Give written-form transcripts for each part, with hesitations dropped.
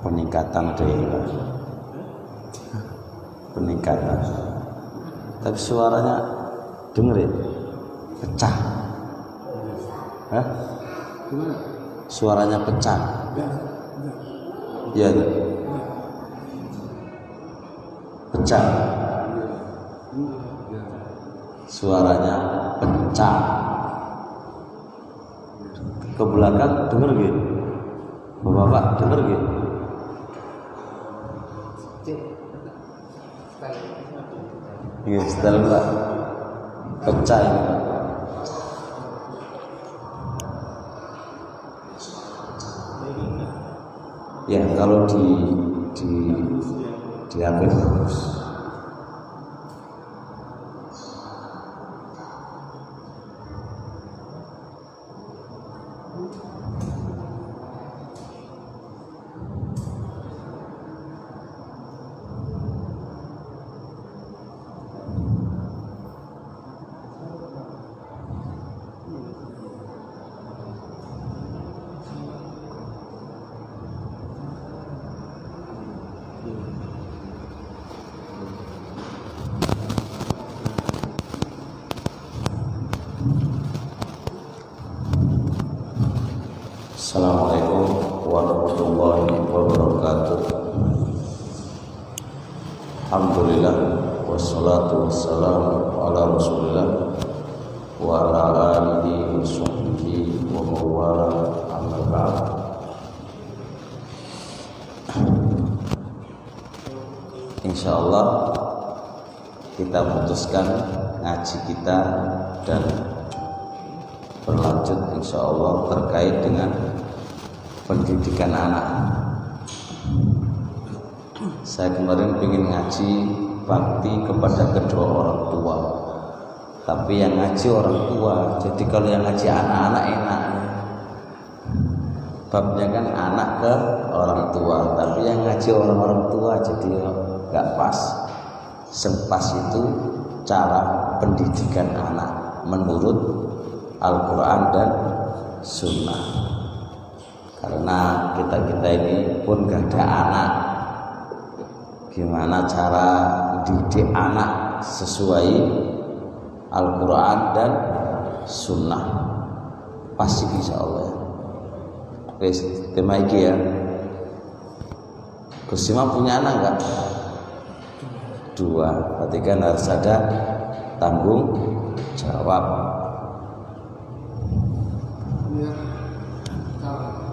peningkatan dari peningkatan, tapi suaranya dengerin pecah. Hah? Suaranya pecah. Ya, pecah. Suaranya pecah. Ke belakang denger gitu. Bapak denger gitu. Iya, setelah Pak pecah ini. Ya, kalau diambil bagus. Assalamualaikum warahmatullahi wabarakatuh. Alhamdulillah wassalatu wassalamu ala Rasulillah wa ala alihi wa sahbihi wa mawala amma ba'd. Insyaallah kita putuskan ngaji kita dan berlanjut insyaallah terkait dengan pendidikan anak. Saya kemarin ingin ngaji bakti kepada kedua orang tua, tapi yang ngaji orang tua. Jadi kalau yang ngaji anak-anak enak, babnya kan anak ke orang tua, tapi yang ngaji orang-orang tua jadi nggak pas. Sempas itu cara pendidikan anak menurut Al-Quran dan Sunnah. Karena kita ini pun gak ada anak, gimana cara didik anak sesuai Al-Quran dan Sunnah, pasti insya Allah ya. Oke, tema ini ya. Gus Imam punya anak enggak? 2, berarti kan harus ada tanggung jawab.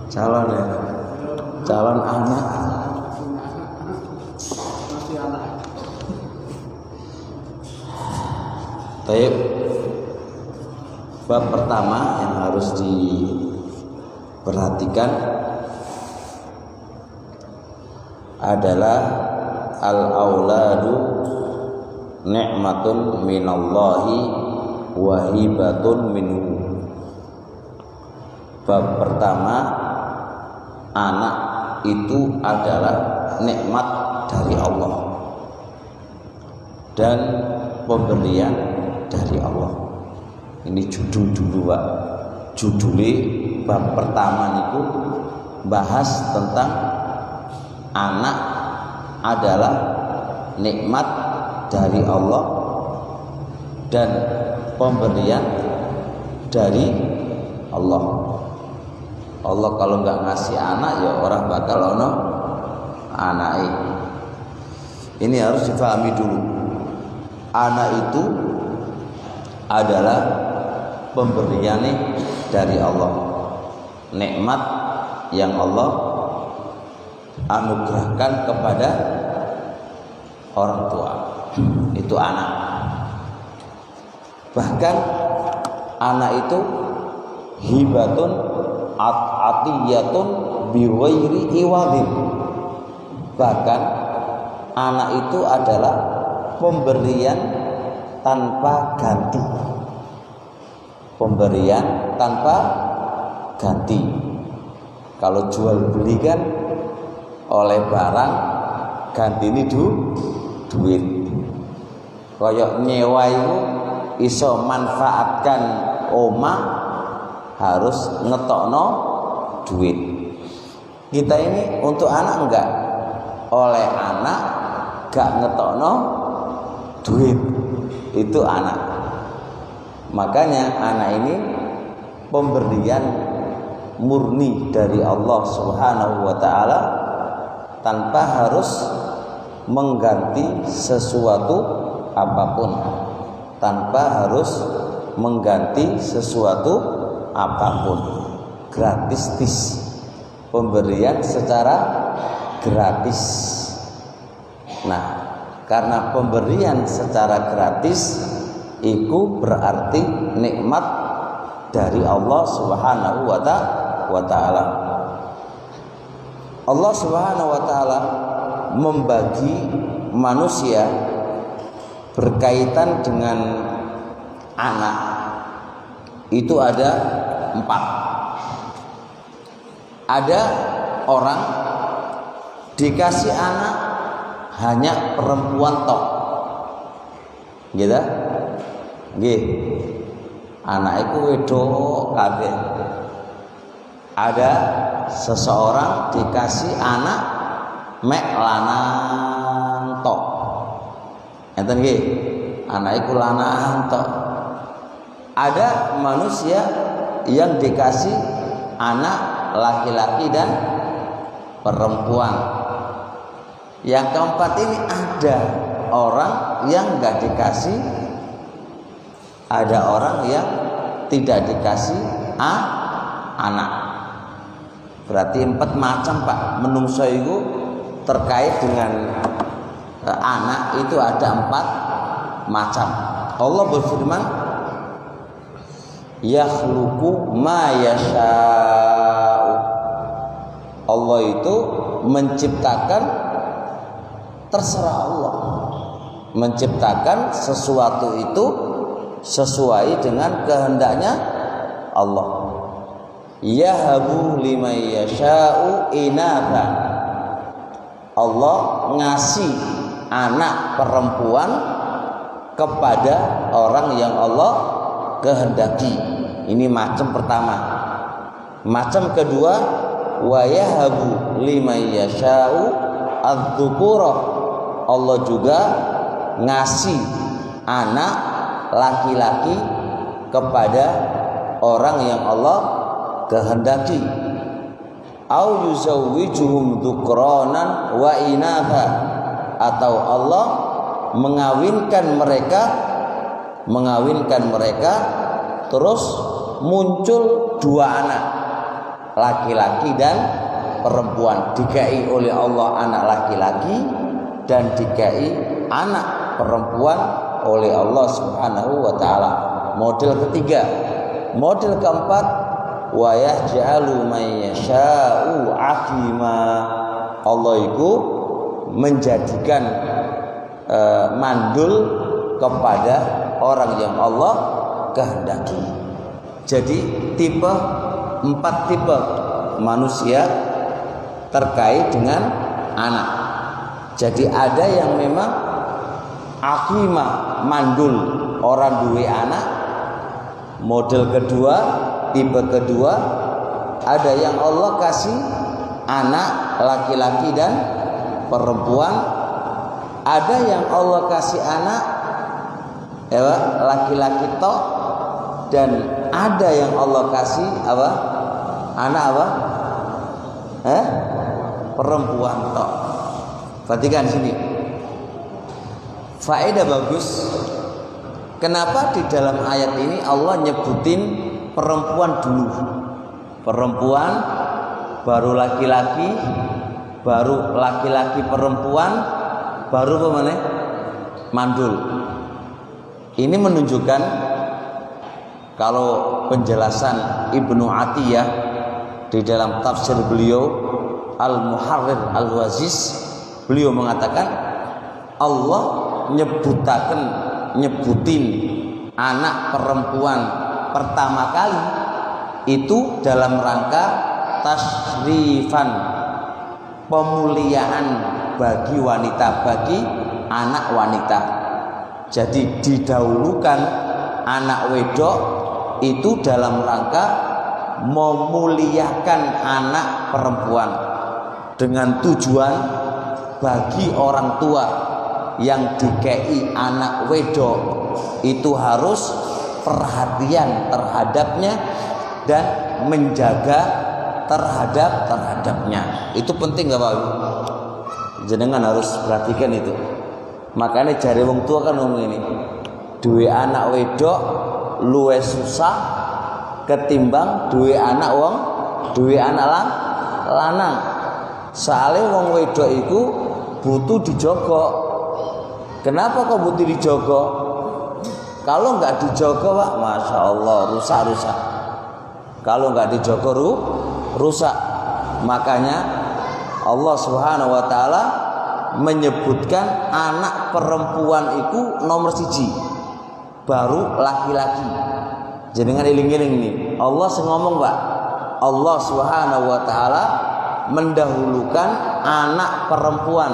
Calon ya, calon anak. Baik, bab pertama yang harus diperhatikan adalah al-auladu ni'matun minallahi wa hibatun minhu. Bab pertama, anak itu adalah nikmat dari Allah dan pemberian dari Allah. Ini judul dulu Pak. Judulnya bab pertama itu bahas tentang anak adalah nikmat dari Allah dan pemberian dari Allah. Allah kalau nggak ngasih anak ya orang bakal ono anak. Ini harus dipahami dulu. Anak itu adalah pemberian dari Allah, nikmat yang Allah anugerahkan kepada orang tua. Itu anak. Bahkan anak itu hibatun atiyatun biwairi iwadin. Bahkan anak itu adalah pemberian tanpa ganti. Pemberian tanpa ganti. Kalau jual beli kan oleh barang ganti ini duit. Kayak nyewa itu iso manfaatkan omah harus ngetokno duit. Kita ini untuk anak enggak, oleh anak gak ngetokno duit, itu anak. Makanya anak ini pemberian murni dari Allah Subhanahu wa taala tanpa harus mengganti sesuatu apapun, tanpa harus mengganti sesuatu apapun, gratis, pemberian secara gratis. Nah, karena pemberian secara gratis itu berarti nikmat dari Allah Subhanahu wa taala. Allah Subhanahu wa taala membagi manusia berkaitan dengan anak itu ada 4. Ada orang dikasih anak hanya perempuan tok, gitu, nggih. Anak itu wedok kabeh. Ada seseorang dikasih anak mek lanang tok, enten nggih, anak itu lanang tok. Ada manusia yang dikasih anak laki-laki dan perempuan. Yang keempat ini ada orang yang enggak dikasih, ada orang yang tidak dikasih anak. Berarti 4 macam, Pak. Menungso itu terkait dengan anak itu ada 4 macam. Allah berfirman, yakhluqu ma yasha'u. Allah itu menciptakan, terserah Allah, menciptakan sesuatu itu sesuai dengan kehendaknya Allah. Yahabu liman yasha'u inatha. Allah ngasih anak perempuan kepada orang yang Allah kehendaki. Ini macam pertama. Macam kedua, wa yahabu liman yasha'u adz-dzukura. Allah juga ngasih anak laki-laki kepada orang yang Allah kehendaki. Au yuzawwijuhum dzukranan wa inatha. Atau Allah mengawinkan mereka terus muncul 2 anak, laki-laki dan perempuan. Dikai oleh Allah anak laki-laki dan dikai anak perempuan oleh Allah Subhanahu wa taala. Model ketiga. Model keempat, wa yaj'alu man yasha'u aqima. Allah itu menjadikan mandul kepada orang yang Allah kehendaki. Jadi 4 tipe manusia terkait dengan anak. Jadi ada yang memang aqima, mandul, orang duwe anak. Model kedua, tipe kedua, ada yang Allah kasih anak laki-laki dan perempuan. Ada yang Allah kasih anak laki-laki tok, dan ada yang Allah kasih anak perempuan tok. Perhatikan sini, faedah bagus. Kenapa di dalam ayat ini Allah nyebutin perempuan dulu? Perempuan, baru laki-laki, baru laki-laki perempuan, baru apa mana? Mandul. Ini menunjukkan, kalau penjelasan Ibnu Atiyah di dalam tafsir beliau Al-Muharrir Al-Waziz, beliau mengatakan Allah nyebutin anak perempuan pertama kali itu dalam rangka tasrifan, pemuliaan bagi wanita, bagi anak wanita. Jadi didahulukan anak wedok itu dalam rangka memuliakan anak perempuan. dengan tujuan bagi orang tua yang dikei anak wedok itu harus perhatian terhadapnya dan menjaga terhadapnya. Itu penting gak Pak? Jenengan harus perhatikan itu. Makanya jari wong tua kan ngomong ini, duwe anak wedok luwih susah ketimbang duwe anak lanang. Soalnya wong wedok itu butuh dijogo. Kenapa kok butuh dijogo? Kalau nggak dijogo Pak, masya Allah rusak. Kalau nggak dijogo rusak. Makanya Allah Subhanahu Wa Taala menyebutkan anak perempuan itu nomor 1, baru laki-laki. Jenengan eling-eling nih. Allah ngomong Pak, Allah Subhanahu Wa Taala mendahulukan anak perempuan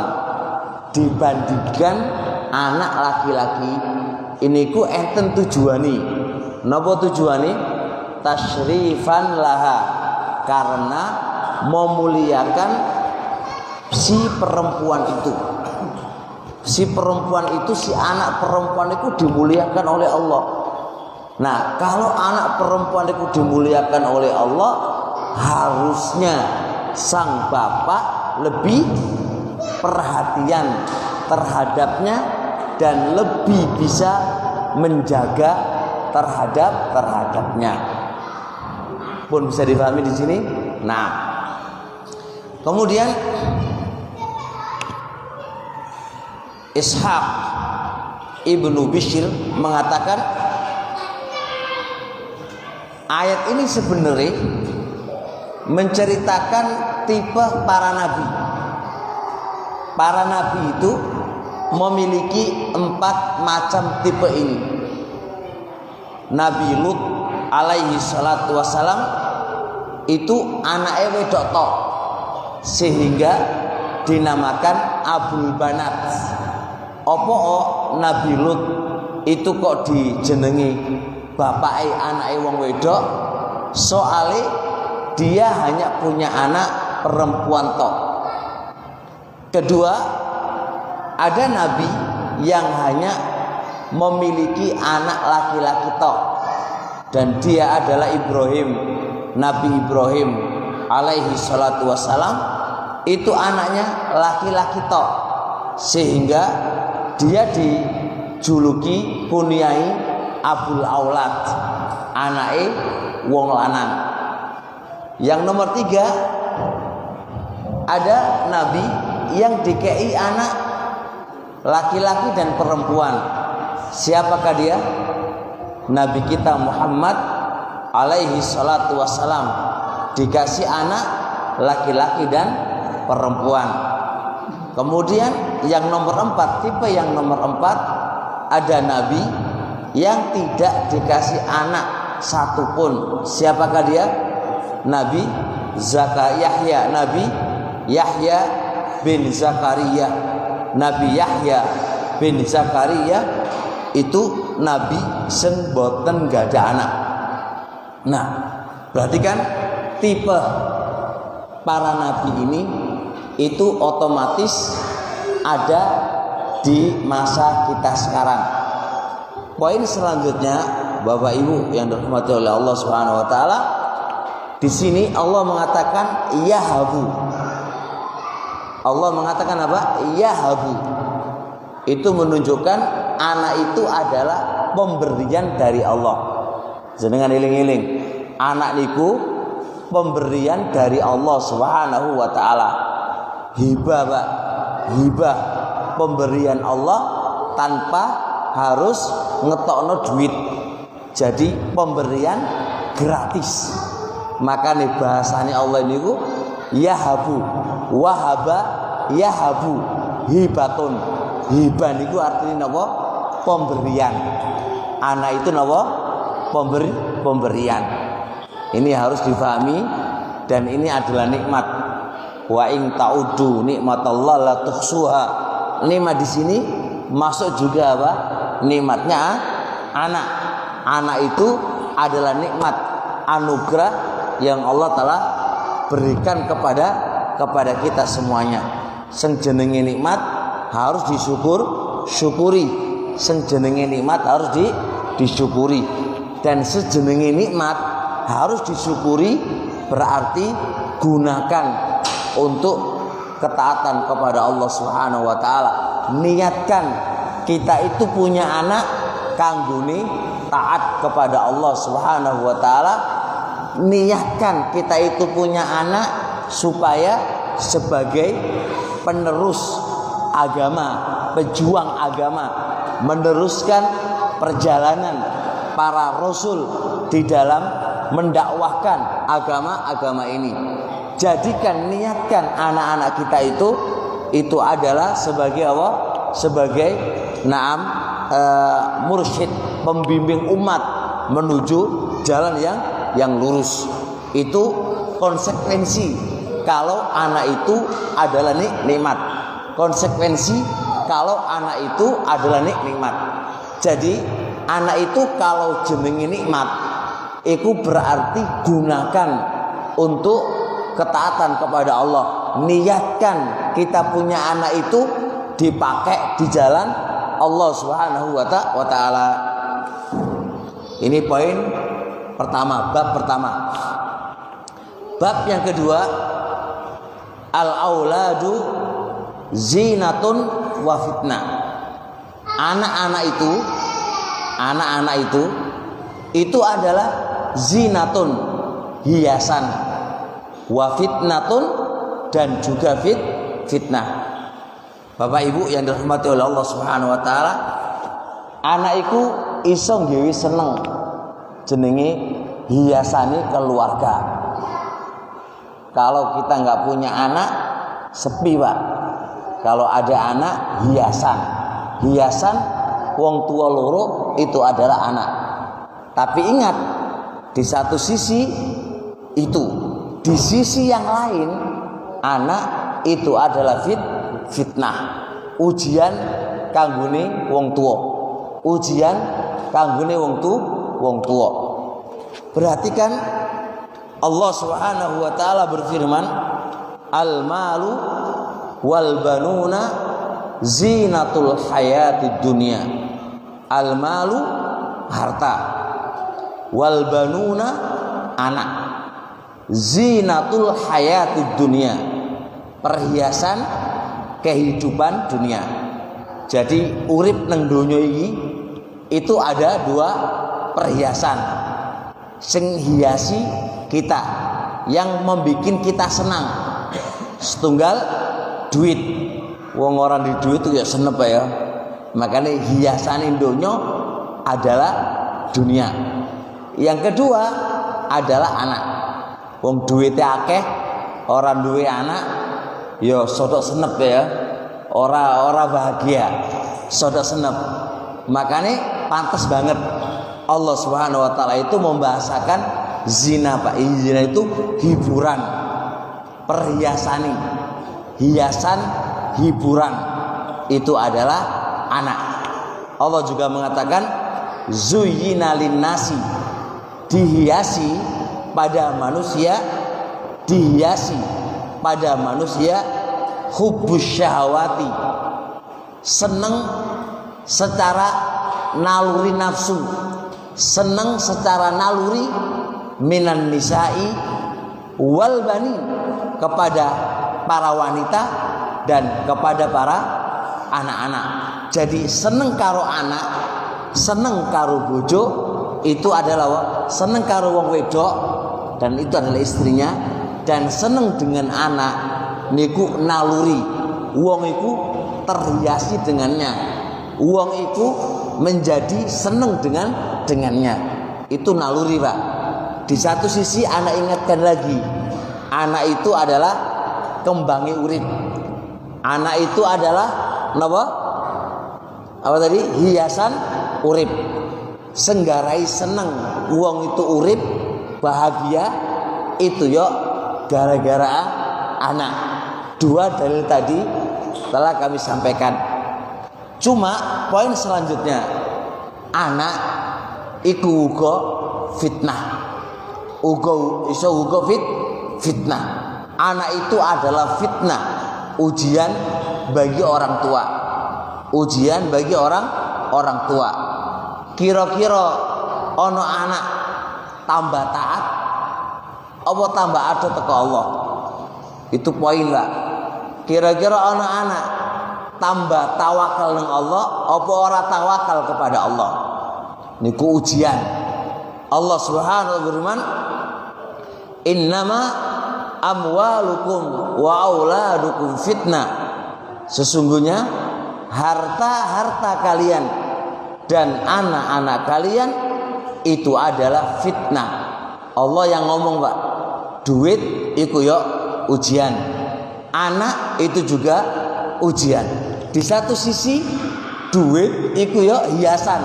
dibandingkan anak laki-laki. Ini ku enten tujuani. Napa tujuani? Tasyrifan laha, karena memuliakan si perempuan itu. Si anak perempuan itu dimuliakan oleh Allah. Nah, kalau anak perempuan itu dimuliakan oleh Allah, harusnya sang bapak lebih perhatian terhadapnya dan lebih bisa menjaga terhadapnya. Pun bisa dipahami di sini. Nah, kemudian Ishaq ibnu Bishr mengatakan ayat ini sebenarnya menceritakan tipe para nabi. Para nabi itu memiliki 4 macam tipe ini. Nabi Lut alaihi salatu wassalam itu anaknya wedok tok, sehingga dinamakan Abul Banat. Apa Nabi Lut itu kok dijenengi bapake anake wong wedok? Soale dia hanya punya anak perempuan tok. Kedua, ada nabi yang hanya memiliki anak laki-laki tok, dan dia adalah Ibrahim. Nabi Ibrahim alaihi salatu wassalam itu anaknya laki-laki tok, sehingga dia dijuluki kunyai Abul Aulad, anake wong lanang. Yang nomor 3, ada nabi yang dikei anak laki-laki dan perempuan. Siapakah dia? Nabi kita Muhammad alaihi salatu wassalam dikasih anak laki-laki dan perempuan. Kemudian yang nomor 4, tipe yang nomor 4, ada nabi yang tidak dikasih anak satupun. Siapakah dia? Nabi Yahya, Nabi Yahya bin Zakaria. Nabi Yahya bin Zakaria itu nabi sing boten gak ada anak. Nah, berarti kan tipe para nabi ini itu otomatis ada di masa kita sekarang. Poin selanjutnya, Bapak Ibu yang dirahmati oleh Allah Subhanahu wa taala, di sini Allah mengatakan yahabu. Allah mengatakan apa? Yahabu. Itu menunjukkan anak itu adalah pemberian dari Allah. Jenengan eling-eling, anak niku pemberian dari Allah Subhanahu wa taala. Hibah, Pak. Hibah, pemberian Allah tanpa harus ngetokno duit. Jadi pemberian gratis. Makanya bahasanya Allah niku yahabu, wahaba yahabu, hibatun. Hibah niku artinya napa? Pemberian. Anak itu napa? Pemberian. Ini harus difahami, dan ini adalah nikmat. Wa in ta'udu nikmatallah la tuhsuha. Nikmat di sini masuk juga apa? Nikmatnya anak. Anak itu adalah nikmat, anugerah yang Allah Ta'ala berikan kepada kepada kita semuanya. Sing jenenge nikmat harus syukuri. Sing jenenge nikmat harus disyukuri. Dan sejenenge nikmat harus disyukuri berarti gunakan untuk ketaatan kepada Allah Subhanahu wa taala. Niatkan kita itu punya anak kanggone taat kepada Allah Subhanahu wa taala. Niatkan kita itu punya anak supaya sebagai penerus agama, pejuang agama, meneruskan perjalanan para rasul di dalam mendakwahkan agama-agama ini. Jadikan, niatkan anak-anak kita itu adalah sebagai apa? Sebagai mursyid, pembimbing umat menuju jalan yang lurus. Itu konsekuensi kalau anak itu adalah nikmat. Konsekuensi kalau anak itu adalah nikmat. Jadi anak itu kalau jenenge nikmat, itu berarti gunakan untuk ketaatan kepada Allah. Niatkan kita punya anak itu dipakai di jalan Allah Subhanahu wa taala. Ini poin pertama, bab pertama. Bab yang kedua, al-auladu zinatun wa fitnah. Anak-anak itu adalah zinatun, hiasan, wa fitnatun, dan juga fitnah. Bapak Ibu yang dirahmati oleh Allah Subhanahu wa taala, anak iku iso nggawe seneng, jenenge hiasane keluarga. Kalau kita nggak punya anak, sepi Pak. Kalau ada anak, hiasan wong tua loro itu adalah anak. Tapi ingat, di satu sisi itu, di sisi yang lain anak itu adalah fitnah, ujian kanggone wong tua, ujian kanggone wong tua. Perhatikan Allah Subhanahu wa taala berfirman, al-malu wal banuna zinatul hayatid dunya. Al-malu harta, wal banuna anak, zinatul hayatid dunya, perhiasan kehidupan dunia. Jadi urip nang donya iki itu ada dua perhiasan sing hiasi kita, yang membikin kita senang. Setunggal duit, wong orang di duit itu ya senep ya. Makanya hiasan donya adalah dunia. Yang kedua adalah anak. Wong duitnya akeh, orang duwe anak, ya sodok senep ya. Ora bahagia, sodok senep. Makanya pantas banget Allah Subhanahu wa taala itu membahasakan zina, Pak. Zina itu hiburan, perhiasan, hiasan hiburan itu adalah anak. Allah juga mengatakan zuyyina linnasi, dihiasi pada manusia, hubbus syahwati, seneng secara naluri nafsu, seneng secara naluri, minan nisa'i wal bani, kepada para wanita dan kepada para anak-anak. Jadi seneng karo anak, seneng karo bojo, itu adalah seneng karo wong wedok, dan itu adalah istrinya. Dan seneng dengan anak niku naluri, wong iku terhiasi dengannya, wong iku menjadi seneng dengannya. Itu naluri, Pak. Di satu sisi anak ingatkan lagi, anak itu adalah kembangi urip. Anak itu adalah apa tadi? Hiasan urip. Senggarai seneng wong itu urip bahagia itu yo gara-gara anak. Dua dalil tadi telah kami sampaikan. Cuma poin selanjutnya, anak iku uga fitnah. Uga iso uga fitnah. Anak itu adalah fitnah, ujian bagi orang tua. Ujian bagi orang tua. Kira-kira ono anak tambah taat apa tambah ado teko Allah? Itu poin lah. Kira-kira ono anak tambah tawakal nang Allah apa ora tawakal kepada Allah? Niku ujian. Allah Subhanahu wa berfirman, "Innama amwalukum wa auladukum fitnah." Sesungguhnya harta-harta kalian dan anak-anak kalian itu adalah fitnah. Allah yang ngomong, Pak. Duit itu ya ujian. Anak itu juga ujian. Di satu sisi duit itu ya hiasan.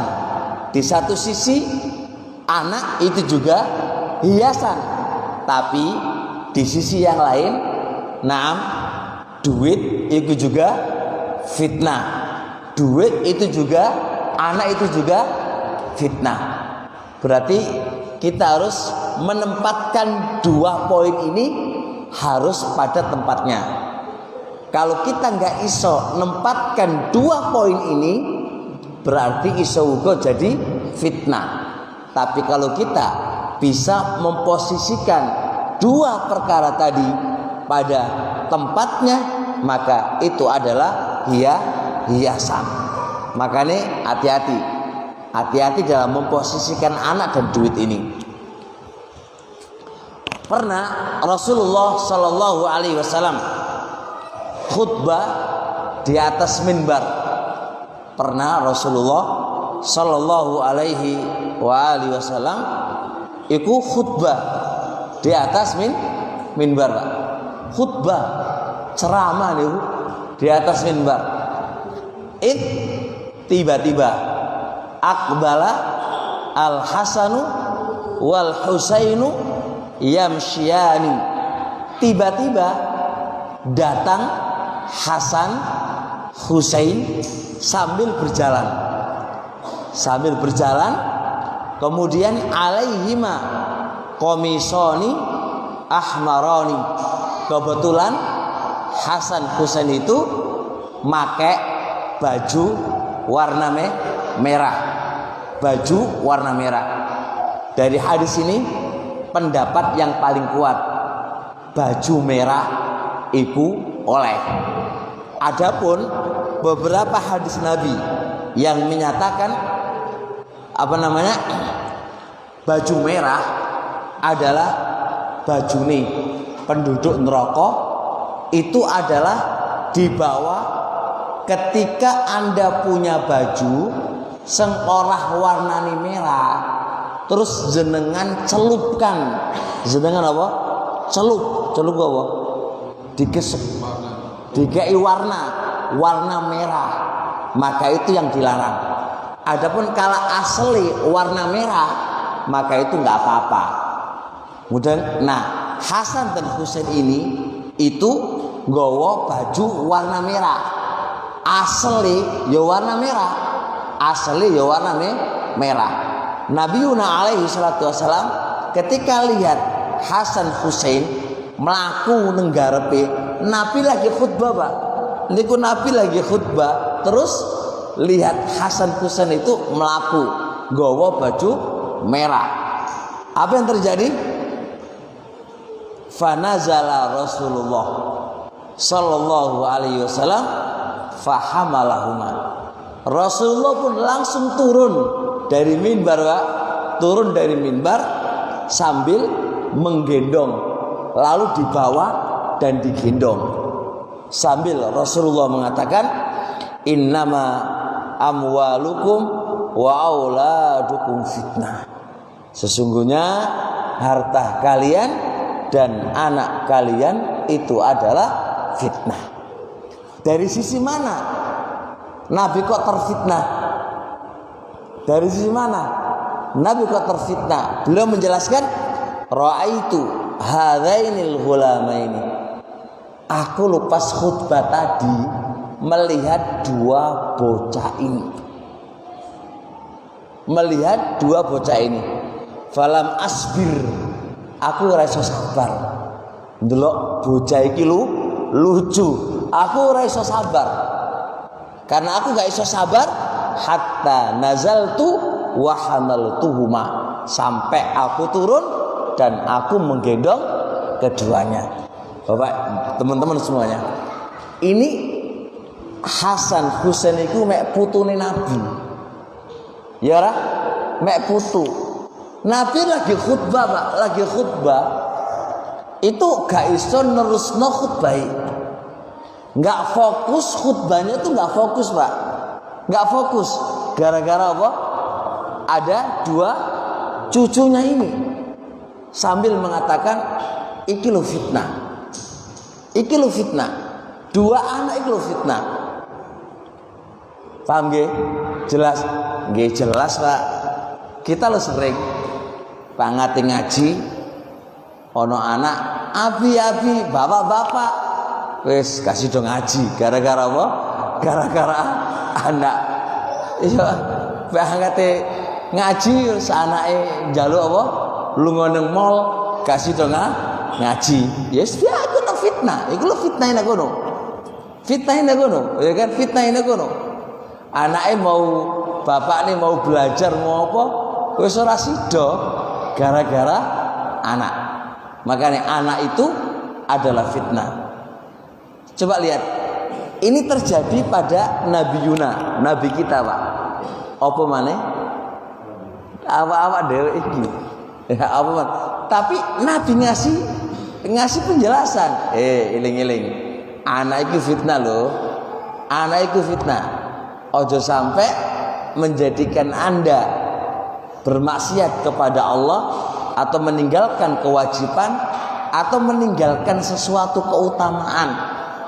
Di satu sisi anak itu juga hiasan. Tapi di sisi yang lain, duit itu juga fitnah. Duit itu juga, anak itu juga fitnah. Berarti kita harus menempatkan dua poin ini harus pada tempatnya. Kalau kita nggak iso nempatkan dua poin ini, berarti iso uga jadi fitnah. Tapi kalau kita bisa memposisikan dua perkara tadi pada tempatnya, maka itu adalah hiasan. Makanya hati-hati dalam memposisikan anak dan duit ini. Pernah Rasulullah Shallallahu Alaihi Wasallam khutbah di atas minbar. Pernah Rasulullah Shallallahu Alaihi Wasallam ikut khutbah di atas minbar. Khutbah ceramah nih di atas minbar. Tiba-tiba Aqbala Al-Hasanu wal Husainu yamsyani. Tiba-tiba datang Hasan Husain sambil berjalan. Kemudian alaihima komisoni ahmaroni. Kebetulan Hasan Husain itu make baju warna merah. Baju warna merah. Dari hadis ini pendapat yang paling kuat, baju merah itu oleh. Adapun beberapa hadis Nabi yang menyatakan baju merah adalah baju nih penduduk neraka, itu adalah dibawa ketika Anda punya baju sengkorah warnani merah, terus jenengan celupkan. Jenengan apa? Celup apa? Dikai warna merah, maka itu yang dilarang. Adapun kalau asli warna merah, maka itu nggak apa-apa. Kemudian, Hasan dan Husain ini itu nggawa baju warna merah. Asli ya warna merah. Nabiuna alaihi salatu wasalam ketika lihat Hasan Husain melaku nenggarepe, Nabi lagi khutbah, Pak. Niku Nabi lagi khutbah, terus lihat Hasan Husain itu melaku nggawa baju merah. Apa yang terjadi? Fanazala Rasulullah sallallahu alaihi wasallam fahamalahuma. Rasulullah pun langsung turun dari minbar, Pak. Turun dari minbar sambil menggendong, lalu dibawa dan digendong. Sambil Rasulullah mengatakan, "Innama amwalukum wa auladukum fitnah." Sesungguhnya harta kalian dan anak kalian itu adalah fitnah. Dari sisi mana Nabi kok terfitnah? Dari sisi mana Nabi kok terfitnah? Beliau menjelaskan, ra'aitu hadainil ghulamaini. Aku lepas khutbah tadi melihat dua bocah ini. Falam asbir, aku ora iso sabar. ndelok bocah iki lucu. Aku ora iso sabar. Karena aku gak iso sabar hatta nazaltu wa hamaltuhuma, sampai aku turun dan aku menggendong keduanya. Bapak, teman-teman semuanya, ini Hasan Husain iku mek putune Nabi. Ya ora? Mek putu. Nabi lagi khutbah, Pak, lagi khutbah. Itu gak iso nerusno khutbah. Gak fokus khutbahnya itu gak fokus, Pak. Gak fokus. Gara-gara apa? Ada dua cucunya ini sambil mengatakan iki lo fitnah. Iki lo fitnah. Dua anak iki lo fitnah. Paham nggih? Jelas? Nggih jelas, Pak. Kita lo sering pangati ngaji ono anak abi bapak-bapak wis kasih dong ngaji gara-gara apa? Gara-gara anak. Iya, pangati ngaji terus anake njaluk apa? Lunga nang mall kasih dong ngaji. Ya wis aku no fitnah. Iku lo fitnah nek ngono. Fitnah nek ngono, ya kan fitnah nek ngono. Anake mau bapakne mau belajar mau apa? Wis ora sida gara-gara anak. Makanya anak itu adalah fitnah. Coba lihat, ini terjadi pada Nabi Yuna, Nabi kita, Pak. Apa maneh? Apa dhewe iki? Ya apa man? Tapi Nabi ngasih penjelasan. Iling-iling. Anak itu fitnah loh. Anak itu fitnah. Ojo sampai menjadikan Anda bermaksiat kepada Allah atau meninggalkan kewajiban atau meninggalkan sesuatu keutamaan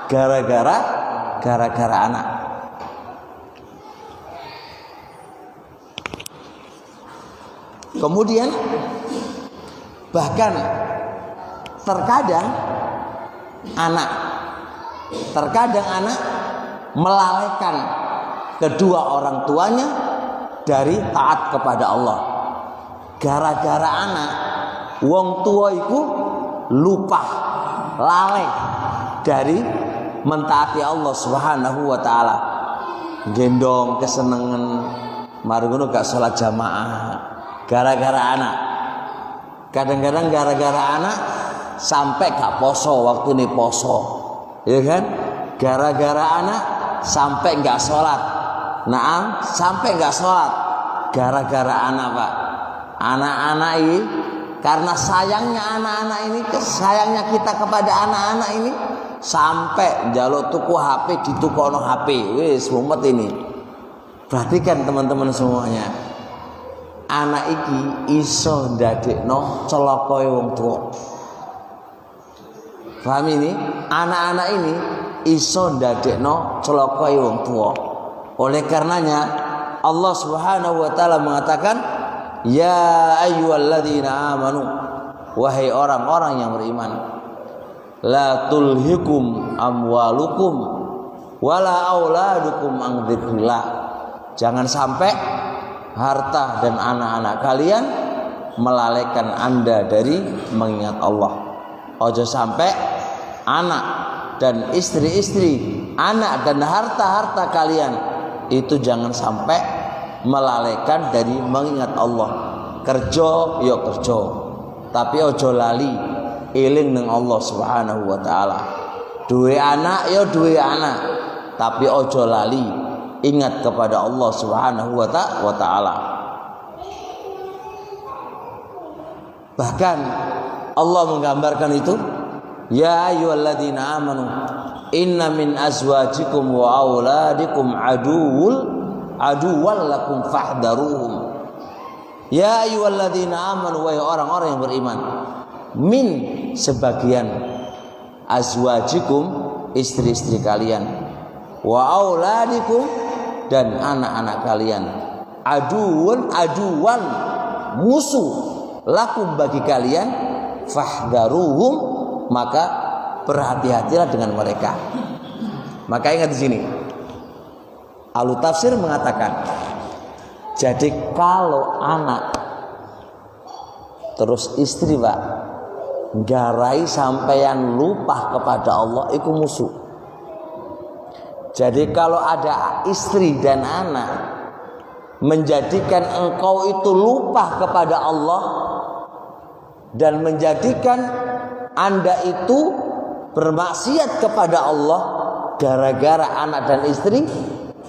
gara-gara anak. Kemudian bahkan terkadang anak melalaikan kedua orang tuanya dari taat kepada Allah. Gara-gara anak, wong tua iku lupa, lalai dari mentaati Allah Subhanahu wa taala. Gendong kesenengan, mari ngono gak salat jamaah. Gara-gara anak. Kadang-kadang gara-gara anak sampai gak poso waktu ini poso. Ya kan? Gara-gara anak sampai gak sholat. Naam, sampai gak sholat gara-gara anak, Pak. Anak-anak ini, karena sayangnya anak-anak ini, sayangnya kita kepada anak-anak ini, sampai njaluk tuku HP ditukono HP. Wis mumet ini. Perhatikan teman-teman semuanya. Anak iki iso ndadekno celokoe wong tuwa. Paham ini? Anak-anak ini iso ndadekno celokoe wong tuwa. Oleh karenanya Allah Subhanahu wa taala mengatakan, ya ayyuhalladzina amanu, wahai orang-orang yang beriman, la tulhikum amwalukum wala auladukum an dzikrillah. Jangan sampai harta dan anak-anak kalian melalaikan Anda dari mengingat Allah. Ojo sampai anak dan istri-istri, anak dan harta-harta kalian itu jangan sampai melalaikan dari mengingat Allah. Kerja ya kerja, tapi ojo lali eling nang Allah Subhanahu wa taala. Duwe anak ya duwe anak, tapi ojo lali ingat kepada Allah Subhanahu wa taala. Bahkan Allah menggambarkan itu, ya ayyuhalladzina amanu inna min azwajikum wa auladikum aduwwal lakum fahdharuhum. Ya ayyuhalladzina amanu, wahai orang-orang yang beriman, min sebagian azwajikum istri-istri kalian, wa auladikum dan anak-anak kalian, aduwan musuh lakum bagi kalian, fahdharuhum maka berhati-hatilah dengan mereka. Maka ingat di sini, ahlu tafsir mengatakan, jadi kalau anak terus istri, Pak, nggarai sampeyan lupa kepada Allah iku musuh. Jadi kalau ada istri dan anak menjadikan engkau itu lupa kepada Allah dan menjadikan Anda itu bermaksiat kepada Allah gara-gara anak dan istri,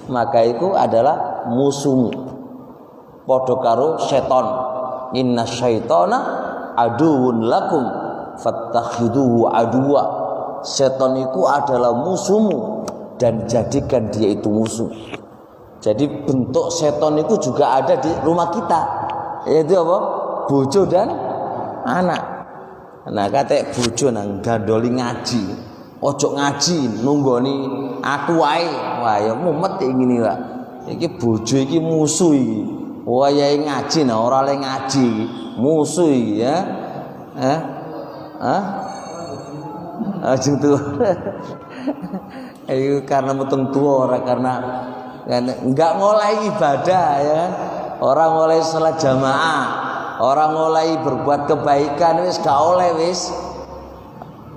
maka itu adalah musuhmu. Padha karo seton. Inna syaitana aduwwun lakum fattakhiduhu aduwa. Seton itu adalah musuhmu dan jadikan dia itu musuh. Jadi bentuk seton itu juga ada di rumah kita, yaitu apa? Bojo dan anak. Nah kate bojo nang gandoli ngaji, ojo ngaji nunggoni aku wae. Wah ya mumet ngene wae. Iki bojo iki musuh iki. Wayahe ngaji nah ora le ngaji musuh iki ya. Ajeng tuh. Ayo karena mutung tua ora karena enggak ngoleh ibadah ya kan. Orang ngoleh salat jamaah, orang ngoleh berbuat kebaikan wis gak oleh wis.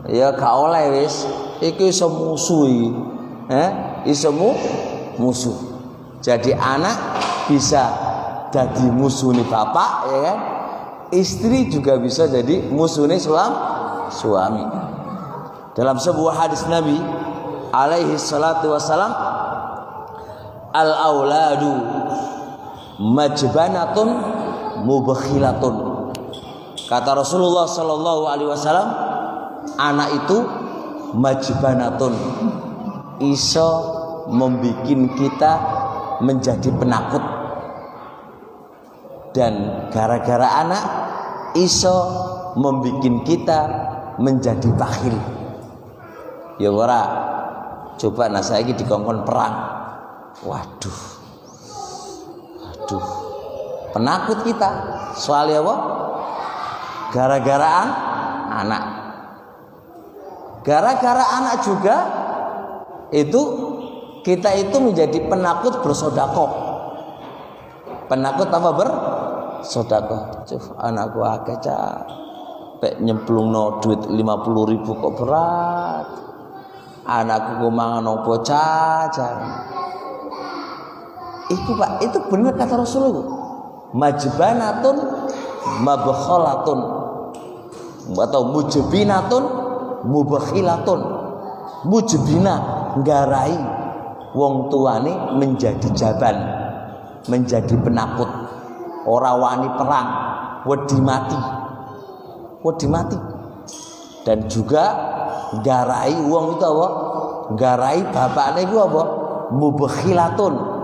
Ya gak oleh wis. Iku iso musuh iki. Iso musuh. Jadi anak bisa jadi musuhnya bapak ya kan. Istri juga bisa jadi musuhnya suami. Dalam sebuah hadis Nabi alaihi salatu wassalam, al-auladu majbanatun mubakhilatun. Kata Rasulullah sallallahu alaihi wasallam, anak itu majbanatun, iso membikin kita menjadi penakut. Dan gara-gara anak iso membikin kita menjadi bakhil. Ya ora, coba nah saiki dikongkon perang. Waduh. Penakut kita. Soalnya apa? Gara-gara anak. Gara-gara anak juga itu kita itu menjadi penakut bersedekah. Penakut apa bersedekah? Anakku akeh cak. Pek nyemplungno duit 50.000 kok berat. Anakku ku mangan opo cacan. Pak, itu benar kata Rasulullah. Majbanatun mabkhalatun atau mujbinatun mubakhilatun. Mujbina nggarai wong tuane menjadi jaban, menjadi penakut, ora wani perang, wedi mati. Dan juga nggarai wong itu apa? Nggarai bapakne iku apa? Mubakhilatun.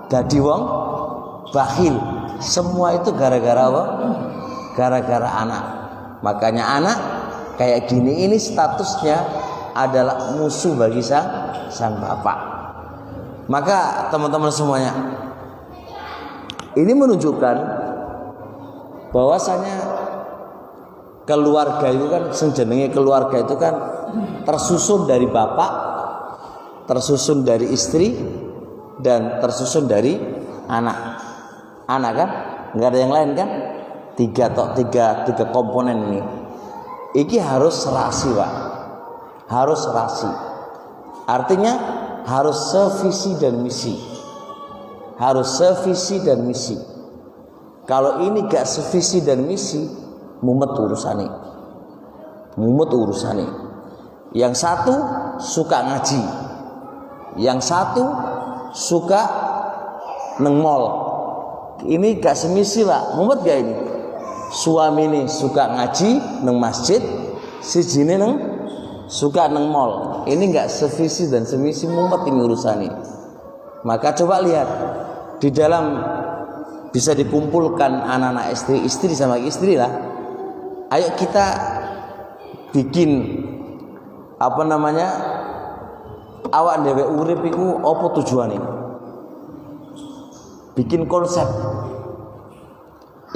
Dadi wong bakhil. Semua itu gara-gara apa? Gara-gara anak. Makanya anak kayak gini ini statusnya adalah musuh bagi sang bapak. Maka teman-teman semuanya, ini menunjukkan bahwasanya keluarga itu kan senjenenge keluarga itu kan tersusun dari bapak, tersusun dari istri, dan tersusun dari anak kan, nggak ada yang lain kan, tiga komponen ini. Iki harus serasi pak, harus serasi. Artinya harus sevisi dan misi, harus sevisi dan misi. Kalau ini gak sevisi dan misi, mumet urusane. Yang satu suka ngaji, yang satu suka neng mall. Ini gak semisi pak, mumet gak ini? Suami ini suka ngaji neng masjid, si jini neng suka neng mall. Ini gak sevisi dan semisi, mumet ini urusannya. Maka coba lihat di dalam bisa dikumpulkan anak-anak istri sama istri lah. Ayo kita bikin awak dhewe urip iku apa tujuane? Bikin konsep.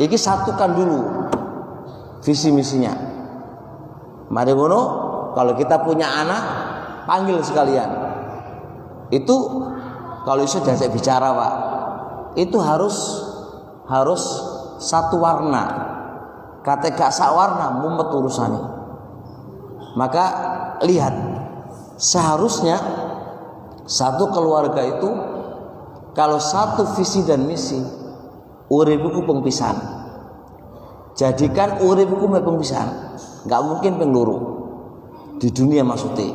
Iki satukan dulu visi misinya. Mari ngono, kalau kita punya anak, panggil sekalian. Itu kalau iso diajak bicara, Pak. Itu harus satu warna. Kate gak sak warna mumet urusane. Maka lihat, seharusnya satu keluarga itu kalau satu visi dan misi, uripku pengpisahan. Jadikan uripku pengpisahan. Enggak mungkin pengluru di dunia maksudnya.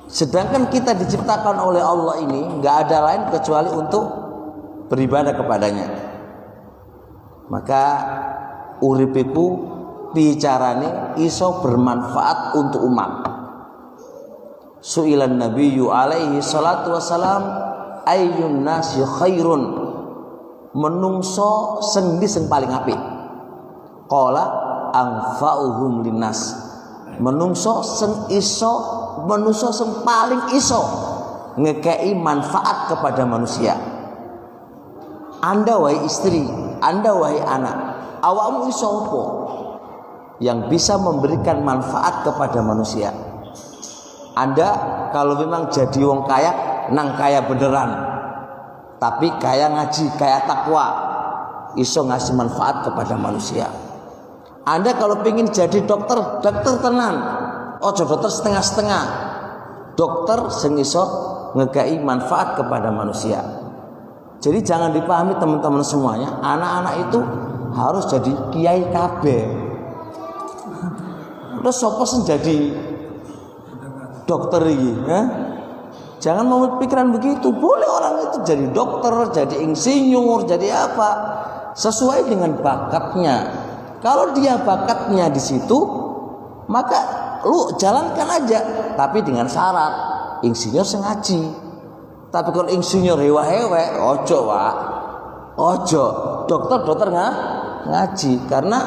Sedangkan kita diciptakan oleh Allah ini enggak ada lain kecuali untuk beribadah kepadanya. Maka uripiku bicarane iso bermanfaat untuk umat. Su'ilan nabiyyu alaihi salatu wassalam ayyun nasi khairun, menungso sing paling apik. Qala anfa'uhum linnas, menungso sing paling iso ngekei manfaat kepada manusia. Anda wahai istri, Anda wahai anak, awakmu iso apa yang bisa memberikan manfaat kepada manusia? Anda kalau memang jadi wong kaya, nang kaya beneran, tapi kaya ngaji, kaya takwa, iso ngasih manfaat kepada manusia. Anda kalau pengen jadi dokter, dokter tenan, ojo dokter setengah-setengah, dokter sing iso ngegai manfaat kepada manusia. Jadi jangan dipahami teman-teman semuanya, anak-anak itu harus jadi kiai kabeh. Terus sapa sing jadi dokter iki, Jangan memikirkan begitu. Boleh orang itu jadi dokter, jadi insinyur, jadi apa, sesuai dengan bakatnya. Kalau dia bakatnya di situ, maka lu jalankan aja, tapi dengan syarat insinyur sengaji. Tapi kalau insinyur hewa-hewe, ojo Pak, ojo. Dokter ngaji, karena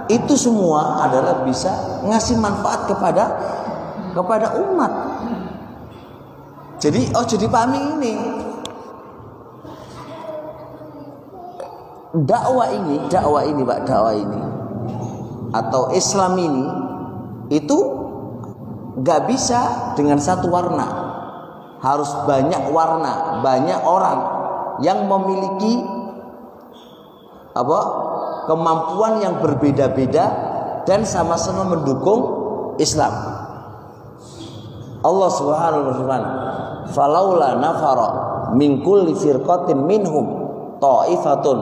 itu semua adalah bisa ngasih manfaat kepada umat. Jadi ojo dipahami ini. Dakwah ini atau Islam ini itu gak bisa dengan satu warna. Harus banyak warna, banyak orang yang memiliki kemampuan yang berbeda-beda dan sama-sama mendukung Islam. Allah Subhanahu wa ta'ala, "Falaula nafara min kulli firqatin minhum ta'ifatun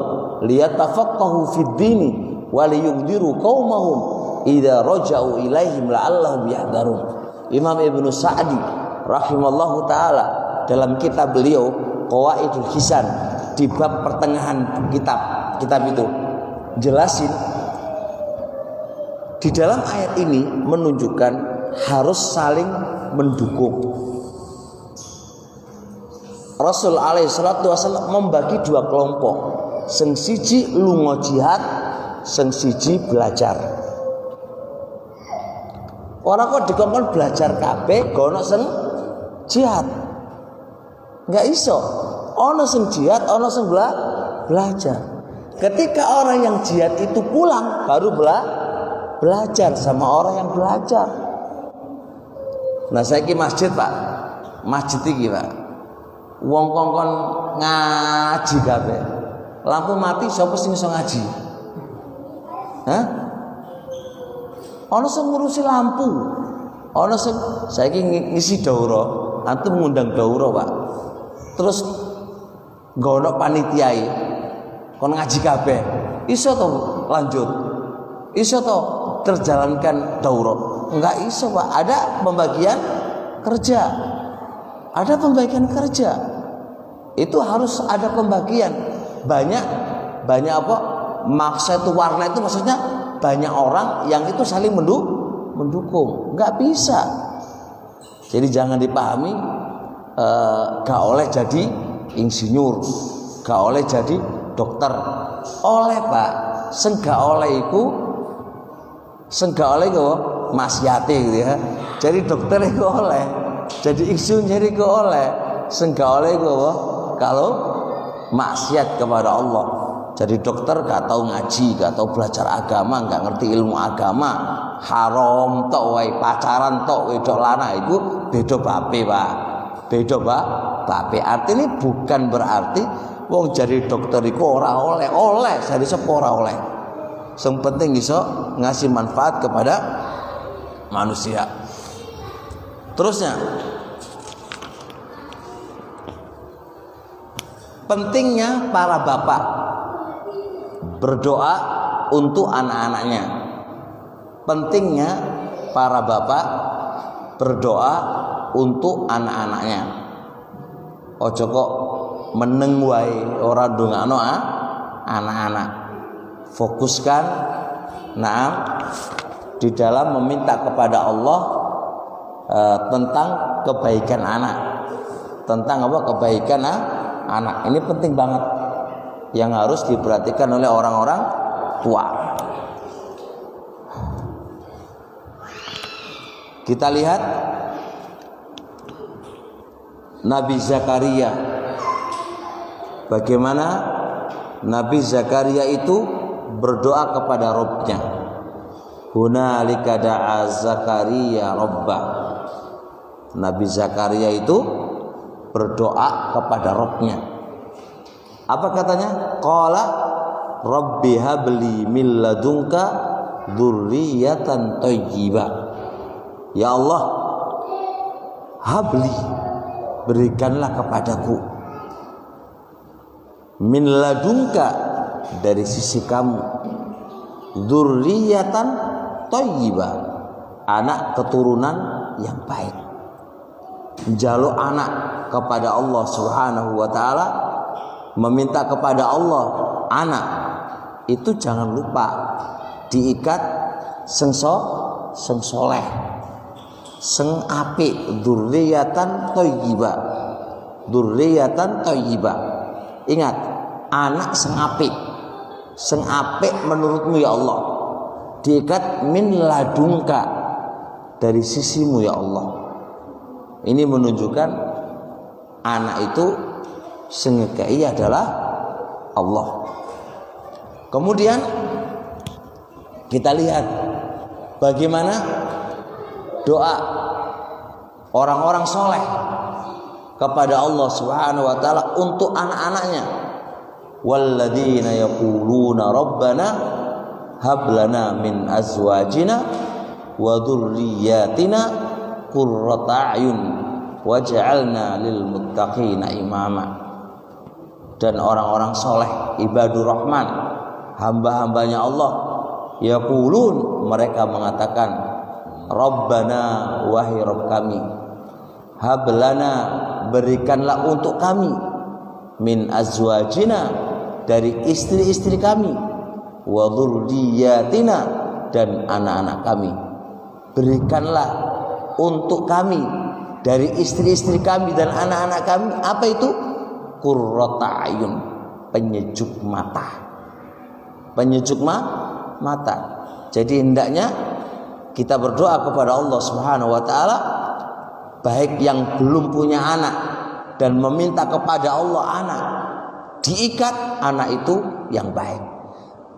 liyatafaqahu fid dini wa liyundiru qaumahum idza raja'u ilaihim la'allahum yahdharun." Imam Ibnu Sa'di rahimallahu taala dalam kitab beliau Qawaidul Hisan di bab pertengahan kitab itu jelasin di dalam ayat ini menunjukkan harus saling mendukung. Rasul alaihi salatu wasallam membagi dua kelompok, sing siji lunga jihad, sing siji belajar. Orang kok dikongkon belajar kabeh, gono sing jihad. Enggak iso. Ono sing jihad, ono sing belajar. Ketika orang yang jihad itu pulang, baru belajar sama orang yang belajar. Nah, saiki masjid, Pak. Masjid iki, Pak. Wong kongkon ngaji kabeh. Lampu mati, sapa sing iso ngaji? Hah? Ono sing ngurusi lampu. Ono sing saiki ngisi daurah, antum ngundang daurah, Pak. Terus nggono panitiai kon ngaji kabeh. Iso to lanjut? Iso to terjalankan daurah? Enggak iso, Pak. Ada pembagian kerja. Ada pembagian kerja. Itu harus ada pembagian. Banyak apa? Maksud itu warna itu maksudnya banyak orang yang itu saling mendukung. Enggak bisa. Jadi jangan dipahami gak oleh jadi insinyur, gak oleh jadi dokter. Oleh, Pak. Sing gak oleh iku maksiate gitu ya. Jadi dokter iku oleh, jadi insinyur iku oleh. Sing gak oleh iku kalau maksiat kepada Allah. Jadi dokter gak tahu ngaji, gak tahu belajar agama, gak ngerti ilmu agama, haram tok wae, pacaran tok wedok lanang iku beda bape, Pak. Beda bape. Artinya bukan berarti wong jadi dokter iku ora oleh, jadi sapa ora oleh. Sing penting iso ngasih manfaat kepada manusia. Terusnya, pentingnya para bapak berdoa untuk anak-anaknya. Pentingnya para bapak berdoa untuk anak-anaknya. Ojo kok meneng wae ora ndongakno anak-anak. Fokuskan di dalam meminta kepada Allah tentang kebaikan anak. Tentang apa? Kebaikan anak. Ini penting banget yang harus diperhatikan oleh orang-orang tua. Kita lihat Nabi Zakaria. Bagaimana Nabi Zakaria itu berdoa kepada Rabb-Nya. Hunalika da'a Zakaria Rabbah. Nabi Zakaria itu berdoa kepada Rabb-Nya. Apa katanya? Qala Rabbi habli min ladunka dzurriyyatan thayyibah. Ya Allah, habli, berikanlah kepadaku min ladunka, dari sisi kamu, dzurriyyatan thayyibah, anak keturunan yang baik. Jaluk anak kepada Allah Subhanahu wa taala, meminta kepada Allah anak itu jangan lupa diikat seng soleh, seng apik, dzurriyyatan thayyibah. Dzurriyyatan thayyibah. Ingat, anak seng apik menurutmu ya Allah, diikat min ladunka, dari sisimu ya Allah. Ini menunjukkan anak itu sengekai adalah Allah. Kemudian kita lihat bagaimana doa orang-orang soleh kepada Allah Subhanahu wa taala untuk anak-anaknya. Walladzina yaquluna rabbana hab lana min azwajina wa dzurriyyatina qurrata a'yun waj'alna lil muttaqina imama. Dan orang-orang soleh, ibadur rahman, hamba-hambanya Allah, yaqulun, mereka mengatakan, Rabbana, wahai Rabb kami, hablana, berikanlah untuk kami, min azwajina, dari istri-istri kami, wa dzurriyyatina, dan anak-anak kami, berikanlah untuk kami dari istri-istri kami dan anak-anak kami, apa itu? Qurrata ayun, penyejuk mata. Penyejuk mata. Jadi hendaknya kita berdoa kepada Allah Subhanahu wa taala, baik yang belum punya anak dan meminta kepada Allah anak, diikat anak itu yang baik.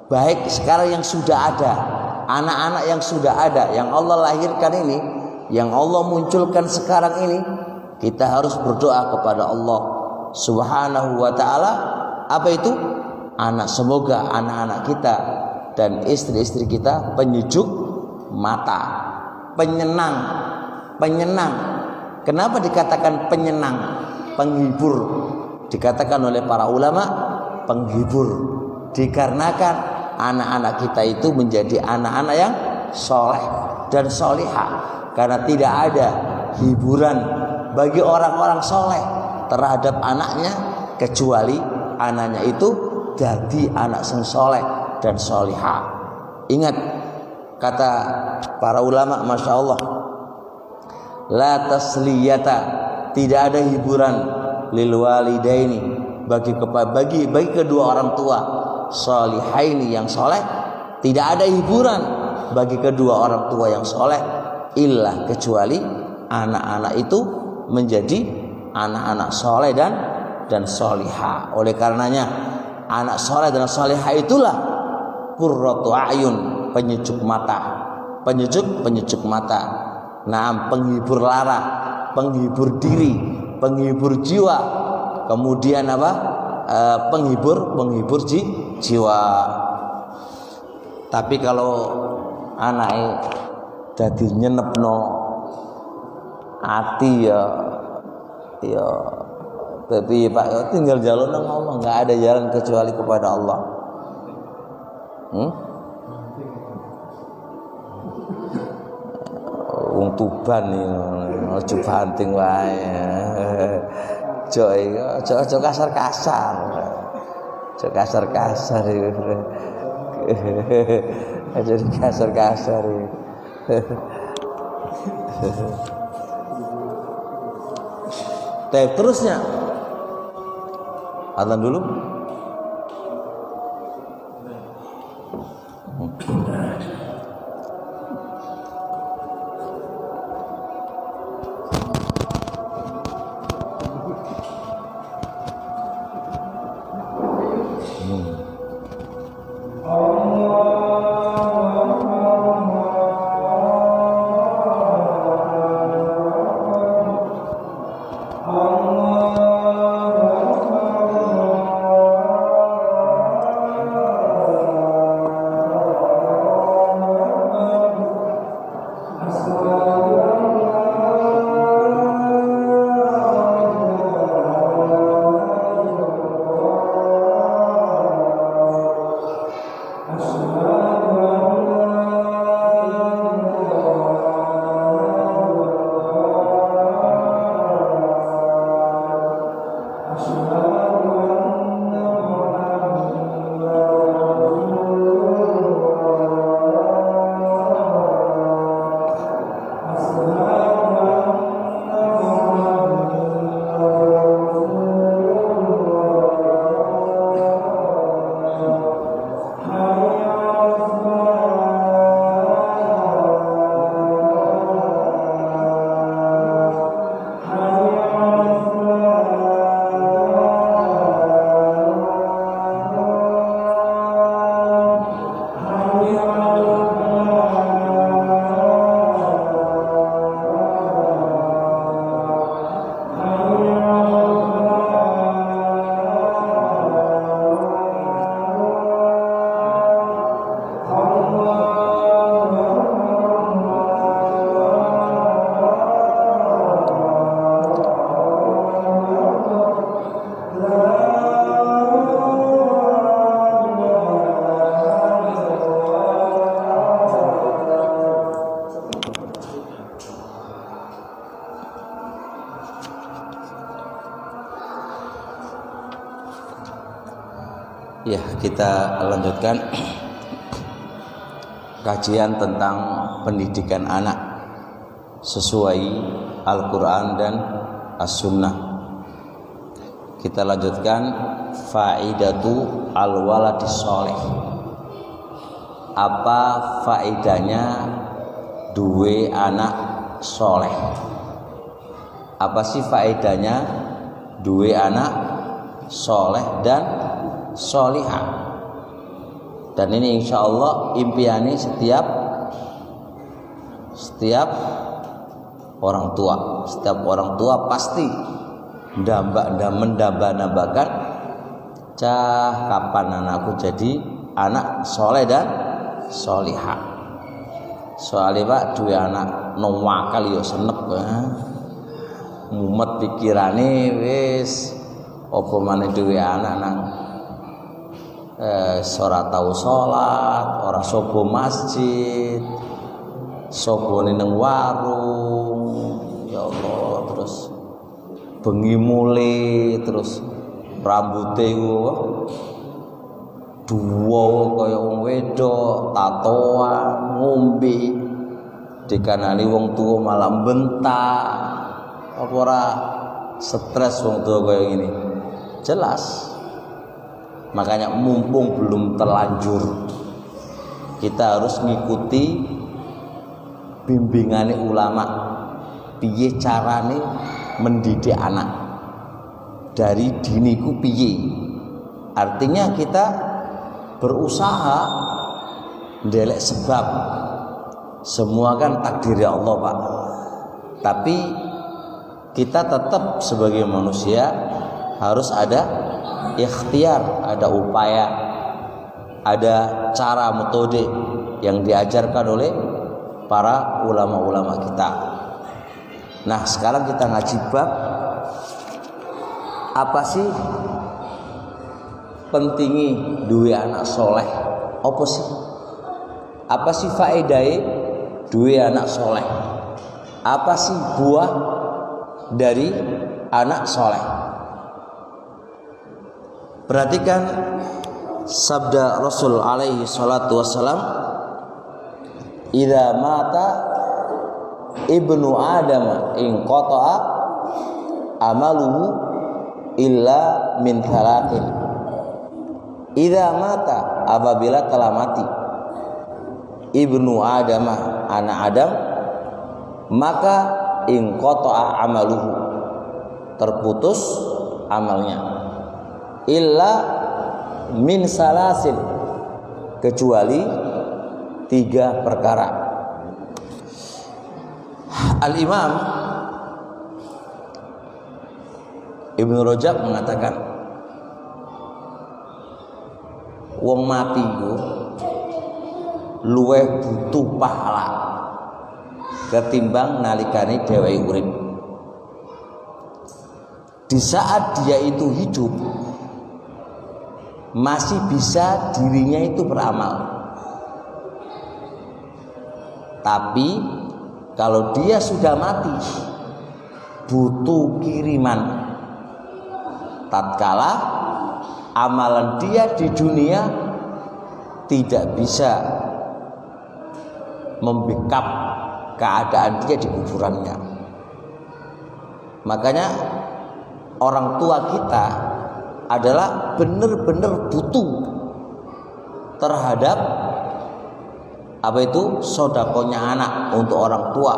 Baik sekarang yang sudah ada, anak-anak yang sudah ada, yang Allah lahirkan ini, yang Allah munculkan sekarang ini, kita harus berdoa kepada Allah Subhanahu wa ta'ala. Apa itu? Anak. Semoga anak-anak kita dan istri-istri kita penyejuk mata, penyenang. Kenapa dikatakan penyenang? Penghibur. Dikatakan oleh para ulama penghibur, dikarenakan anak-anak kita itu menjadi anak-anak yang soleh dan solihah. Karena tidak ada hiburan bagi orang-orang soleh terhadap anaknya kecuali anaknya itu jadi anak yang soleh dan solihah. Ingat kata para ulama, masya Allah, la tasliyata, tidak ada hiburan lil walidaini, bagi kedua orang tua solihaini yang soleh, tidak ada hiburan bagi kedua orang tua yang soleh, illa kecuali anak-anak itu menjadi anak-anak soleh dan solihah. Oleh karenanya anak soleh dan solihah itulah qurratu a'yun, penyejuk mata, penyejuk mata. Nah, penghibur lara, penghibur diri, penghibur jiwa. Kemudian apa? Penghibur jiwa. Tapi kalau anak dadi nyenepno ati ya tapi Pak ya tinggal jalan nang Allah, enggak ada jalan kecuali kepada Allah. Wong Tuban iki aja banting wae. Aja kasar-kasar. Aja kasar-kasar iki. Aja kasar-kasar iki. Terusnya azan dulu. Ya, kita lanjutkan kajian tentang pendidikan anak sesuai Al-Quran dan As-Sunnah. Kita lanjutkan faidatu al-waladis sholih. Apa faidahnya duwe anak soleh? Apa sih faedahnya duwe anak soleh dan solihah? Dan ini insya Allah impiani setiap orang tua. Setiap orang tua pasti mendamba-nambakan kapan anakku jadi anak soleh dan solihah. Soalnya Pak dua anak nowakal yo senep mumet pikirane wis apa maneh duwe anak nang ora tau salat, ora sobo masjid, sobone nang warung, ya Allah, terus bengi mule, terus rambute duwa kaya wong wedok, tatoan, ngombe, dikanani wong tuwa malah bentak. Apa ora stres wong tua kaya gini? Jelas. Makanya mumpung belum terlanjur, kita harus ngikuti bimbingan ulama piye carane mendidik anak dari diniku piye. Artinya kita berusaha ndelek sebab. Semua kan takdir Allah Pak. Tapi kita tetap sebagai manusia harus ada ikhtiar, ada upaya, ada cara metode yang diajarkan oleh para ulama-ulama kita. Nah, sekarang kita ngaji bab apa sih pentingi duwe anak soleh? Apa sih? Apa sih faedahe duwe anak soleh? Apa sih buah dari anak soleh? Perhatikan sabda Rasul alaihi salatu wassalam, idza mata ibnu adam in qata'a amaluhu illa min thalathin. Idza mata, apabila telah mati ibnu adam, anak Adam, maka in qata'a amaluhu, terputus amalnya, illa min salasin, kecuali 3 perkara. Al-Imam Ibnu Rajab mengatakan, wong mati ku luweh butuh pahala ketimbang nalikane dheweke urip. Di saat dia itu hidup, masih bisa dirinya itu beramal. Tapi kalau dia sudah mati, butuh kiriman. Tatkala amalan dia di dunia tidak bisa membackup keadaan dia di kuburannya. Makanya orang tua kita adalah benar-benar butuh terhadap apa itu sodakonya anak untuk orang tua,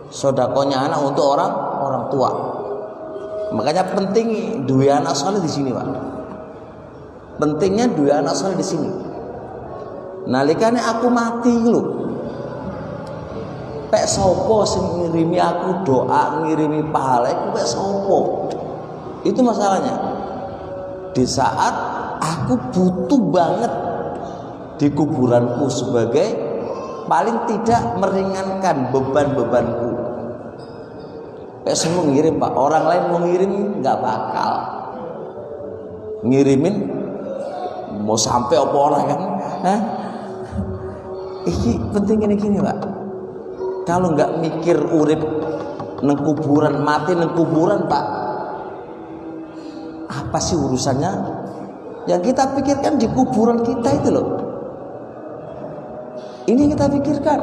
sodakonya anak untuk orang tua. Makanya penting dua anak soleh di sini, Pak. Pentingnya dua anak soleh di sini. Nalikane aku mati lho, pek sopo sing ngirimi aku doa, ngirimi pahala, iku pek sopo? Itu masalahnya. Di saat aku butuh banget di kuburanku sebagai paling tidak meringankan beban-bebanku. Kayak semua ngirim, Pak. Orang lain mau ngirim nggak bakal ngirimin, mau sampai apa orang kan? Ini penting gini Pak. Kalau nggak mikir urip neng kuburan, mati neng kuburan, Pak, apa sih urusannya? Yang kita pikirkan di kuburan kita itu loh. Ini yang kita pikirkan.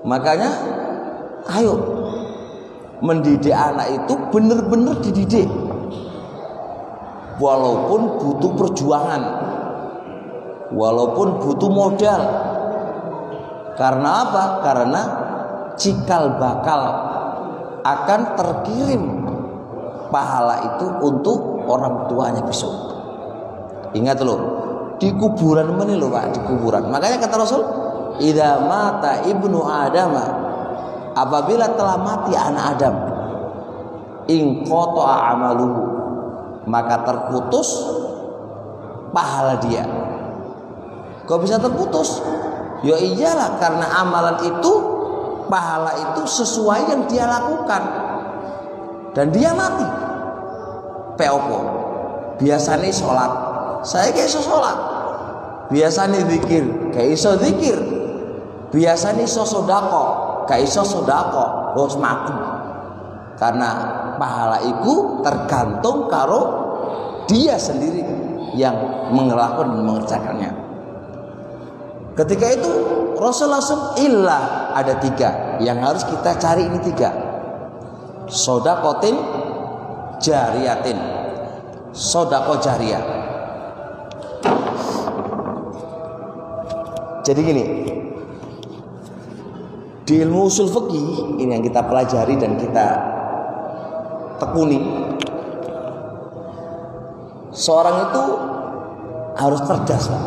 Makanya, ayo mendidik anak itu benar-benar dididik, walaupun butuh perjuangan, walaupun butuh modal. Karena apa? Karena cikal bakal akan terkirim pahala itu untuk orang tuanya besok. Ingat loh, di kuburan mana loh Pak, di kuburan. Makanya kata Rasul, idza mata ibnu adama, apabila telah mati anak Adam, in qata'a amaluhu, maka terputus pahala dia. Kok bisa terputus? Ya iyalah, karena amalan itu, pahala itu sesuai yang dia lakukan, dan dia mati. Peopo biasanya sholat, saya kayak iso sholat. Biasanya zikir, kayak iso zikir. Biasanya iso sodako, kayak iso sodako, harus mati. Karena pahala itu tergantung karo dia sendiri yang mengerjakannya. Ketika itu Rasul langsung ilah, ada 3 yang harus kita cari, ini 3. Sodakotin jariyatin, sodako jariyah. Jadi gini, di ilmu usul fikih ini yang kita pelajari dan kita tekuni, seorang itu harus cerdas, Pak.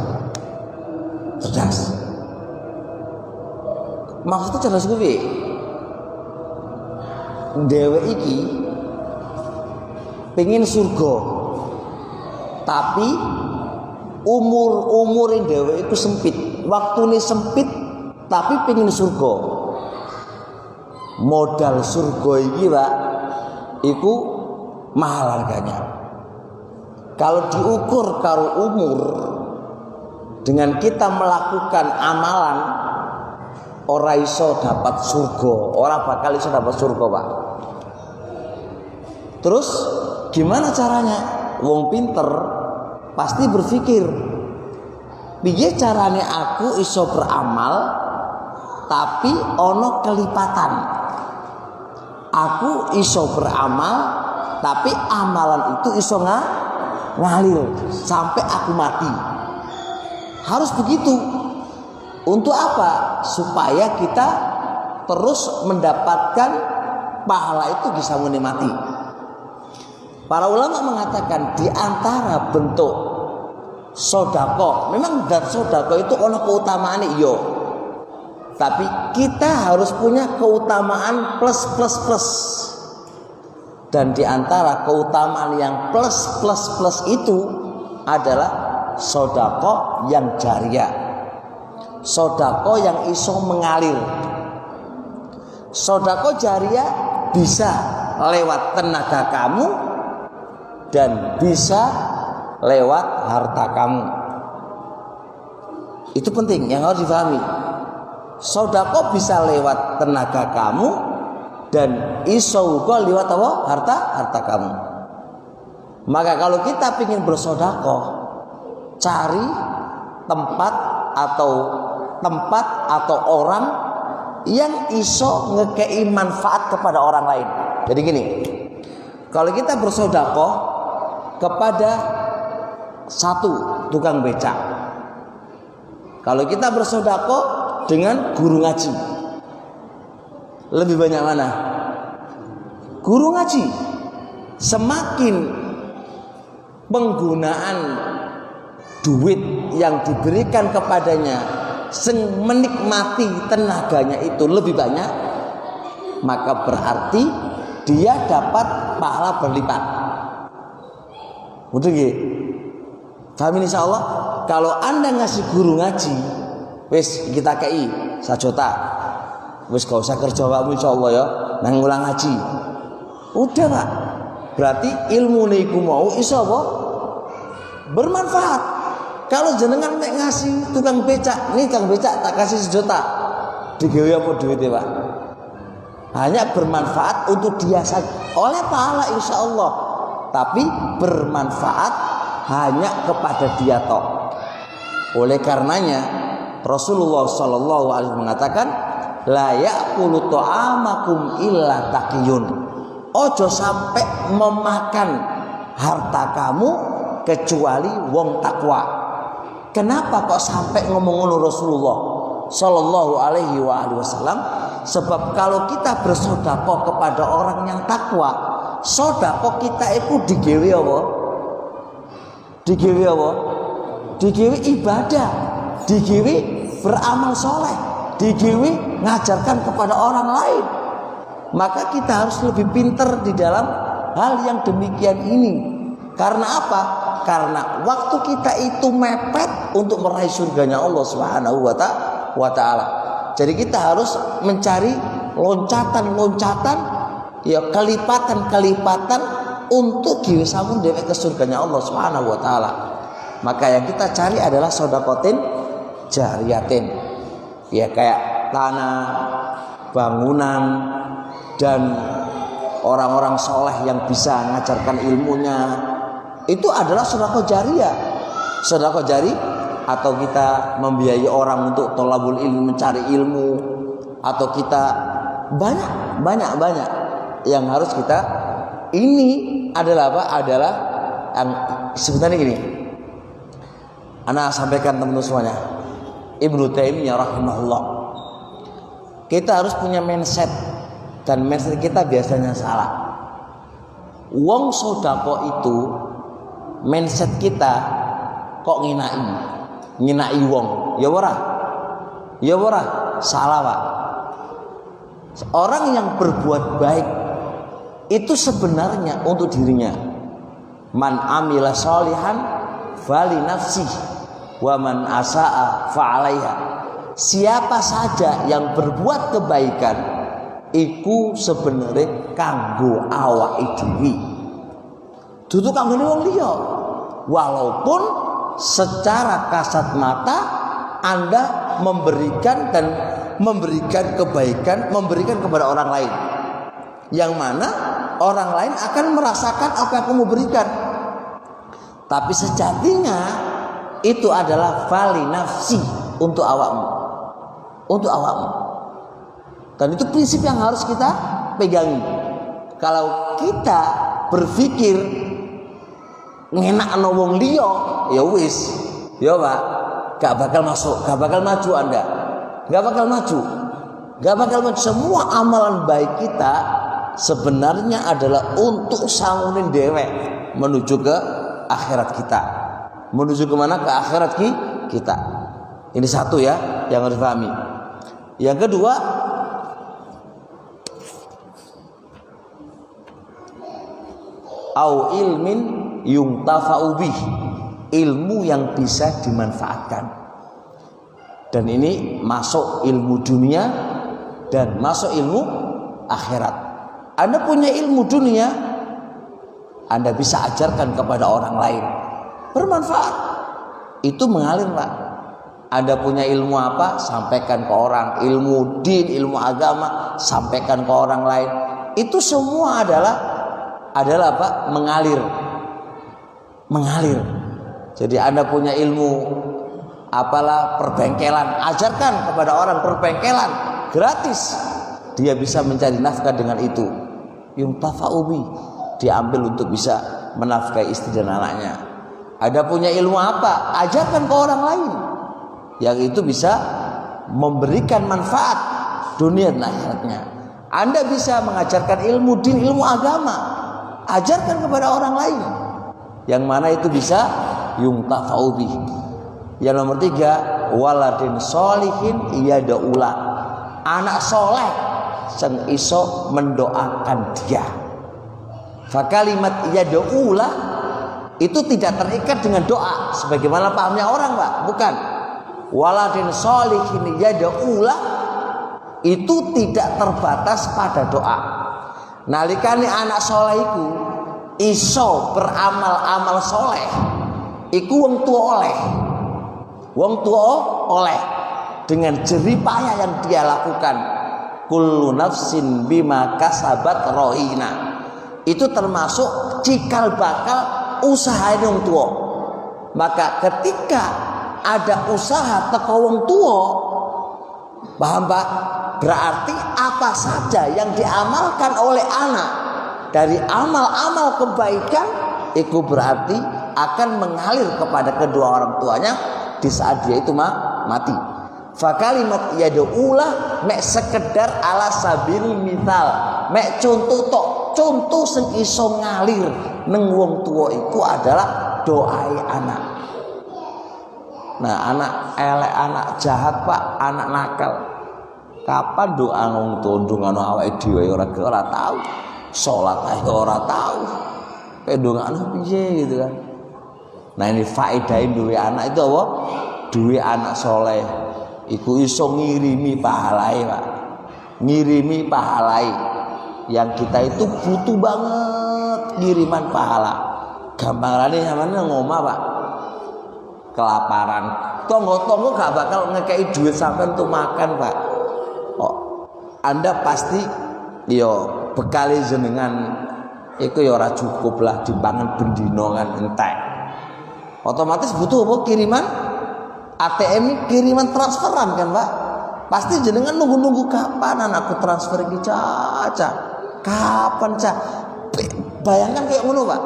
Cerdas. Maksudnya cerdas kuwi. Dewe iki pengen surga, tapi umur dewe itu sempit. waktu ini sempit tapi pengen surga. Modal surga iki Pak iku mahal harganya. Kalau diukur karo umur, dengan kita melakukan amalan, ora iso dapat surga, ora bakal iso dapat surga Pak. Terus gimana caranya? Wong pinter pasti berpikir, piye carane aku iso beramal tapi ono kelipatan. Aku iso beramal tapi amalan itu iso ngalir sampai aku mati. Harus begitu. Untuk apa? Supaya kita terus mendapatkan pahala itu bisa menikmati. Para ulama mengatakan di antara bentuk sodako, memang dan sodako itu ono keutamaan iyo. Tapi kita harus punya keutamaan plus. Dan di antara keutamaan yang plus itu adalah sodako yang jariyah, sodako yang iso mengalir. Sodako jariyah bisa lewat tenaga kamu dan bisa lewat harta kamu. Itu penting yang harus difahami. Sodako bisa lewat tenaga kamu dan iso uga lewat apa? Harta kamu. Maka kalau kita ingin bersodako, cari tempat atau orang yang iso ngekei manfaat kepada orang lain. Jadi gini, kalau kita bersodako kepada satu tukang becak, kalau kita bersodako dengan guru ngaji, lebih banyak mana? Guru ngaji. Semakin penggunaan duit yang diberikan kepadanya menikmati tenaganya itu lebih banyak, maka berarti dia dapat pahala berlipat. Betul nggih? Paham insyaallah? Kalau Anda ngasih guru ngaji, wis kita kei 1 juta. Wis gak usah kerja wae insyaallah ya, nang ngulang ngaji. Udah Pak. Berarti ilmu niku mau iso apa? Bermanfaat. Kalau jenengan mek ngasih tukang becak, nih tukang becak tak kasih 1 juta. Digawe apa duitnya Pak? Hanya bermanfaat untuk dia saja. Oleh pahala insyaallah. Tapi bermanfaat hanya kepada dia tok. Oleh karenanya Rasulullah sallallahu alaihi wasallam mengatakan, la ya'kulu ta'amakum illa taqiyun. Ojo sampai memakan harta kamu kecuali wong takwa. Kenapa kok sampai ngomong Rasulullah sallallahu alaihi wasallam? Sebab kalau kita bersedekah kepada orang yang takwa, sedekah kita itu digawe apa? Digawe apa? Digawe ibadah, digawe beramal soleh, digawe ngajarkan kepada orang lain. Maka kita harus lebih pintar di dalam hal yang demikian ini. Karena apa? Karena waktu kita itu mepet untuk meraih surganya Allah Subhanahu wa ta'ala. Jadi kita harus mencari loncatan-loncatan, ya kelipatan-kelipatan untuk gisamun dewek ke surganya Allah Subhanahu wa ta'ala. Maka yang kita cari adalah sodakotin jariyatin. Ya kayak tanah, bangunan, dan orang-orang soleh yang bisa mengajarkan ilmunya, itu adalah sedekah jariyah. Sedekah jari, atau kita membiayai orang untuk thalabul ilmi, mencari ilmu, atau kita banyak yang harus kita. Ini adalah apa? Adalah sebenarnya gini. Ana sampaikan teman-teman semuanya. Ibnu Taimiyah rahimahullah. Kita harus punya mindset. Dan mindset kita biasanya salah. Wong sodako itu mindset kita kok nginai wong. Ya ora, salah Pak. Orang yang berbuat baik itu sebenarnya untuk dirinya. Man amila sholihan fali nafsih. wa man asaa fa'alaiha. Siapa saja yang berbuat kebaikan iku sebenarnya kanggo awake dhewe. Dudu kanggo wong liya. Walaupun secara kasat mata Anda memberikan kebaikan, memberikan kepada orang lain, yang mana orang lain akan merasakan apa yang kamu berikan. Tapi sejatinya itu adalah fali nafsi, untuk awakmu, untuk awakmu. Dan itu prinsip yang harus kita pegangi. Kalau kita berpikir ngenakno wong liya, ya wis, ya Pak, gak bakal masuk, gak bakal maju Anda. Gak bakal maju. Gak bakal maju. Semua amalan baik kita sebenarnya adalah untuk sangunin dewek menuju ke akhirat kita. Menuju kemana? Ke akhirat kita. Ini satu ya yang harus dipahami. Yang kedua, au ilmin yuntafa'u bih, ilmu yang bisa dimanfaatkan. Dan ini masuk ilmu dunia dan masuk ilmu akhirat. Anda punya ilmu dunia, Anda bisa ajarkan kepada orang lain, bermanfaat. Itu mengalir Pak. Anda punya ilmu apa? Sampaikan ke orang. Ilmu din, ilmu agama, sampaikan ke orang lain. Itu semua adalah apa? Mengalir. Jadi Anda punya ilmu apalah perbengkelan, ajarkan kepada orang perbengkelan gratis. Dia bisa mencari nafkah dengan itu. Yuntafa'ubi, diambil untuk bisa menafkahi istri dan anaknya. Ada punya ilmu apa? Ajarkan ke orang lain. Yang itu bisa memberikan manfaat dunia dan akhiratnya. Anda bisa mengajarkan ilmu din, ilmu agama, ajarkan kepada orang lain. Yang mana itu bisa yuntafa'ubi. Yang nomor 3, waladin solihin yada'ula, anak soleh yang iso mendoakan dia. Fakalimat yada'ula itu tidak terikat dengan doa sebagaimana pahamnya orang Pak, bukan. Waladin solihin yada'ula itu tidak terbatas pada doa. Nalikane anak soleh iku iso beramal-amal soleh, iku wong tua oleh. Wong tua oleh dengan jerih payah yang dia lakukan. Kullu nafsin bima kasabat rohina. Itu termasuk cikal bakal usaha wong tua. Maka ketika ada usaha teko wong tua, paham Pak? Berarti apa saja yang diamalkan oleh anak dari amal-amal kebaikan, itu berarti akan mengalir kepada kedua orang tuanya di saat dia itu mati. Fakalimat yad'ulah mek sekedar ala sabil misal, mek contoh tok, contoh sing iso ngalir neng wong tua itu adalah doai anak. Nah, anak elek, anak jahat Pak, anak nakal. Kapan doa wong tua ndongano awake dhewe ora tahu. Salat ae ora tahu. Kayak ndongano piye gitu kan. Nah, ini faedahin duwe anak itu apa? Duwe anak soleh iku iso ngirimi pahalai Pak. Ngirimi pahalai. Yang kita itu butuh banget ngiriman pahala. Gampangane sampeyan ngomah Pak. Kelaparan. Tonggo-tonggo gak bakal ngekei duit sampean untuk makan Pak. Oh, Anda pasti bekali jenengan iku ya ora cukup lah dipangan bendino kan entek. Otomatis butuh apa? Kiriman ATM, kiriman transferan kan Pak. Pasti jenengan nunggu-nunggu kapan anakku transfer iki caca. Kapan cah? Bayangkan kayak ngono Pak.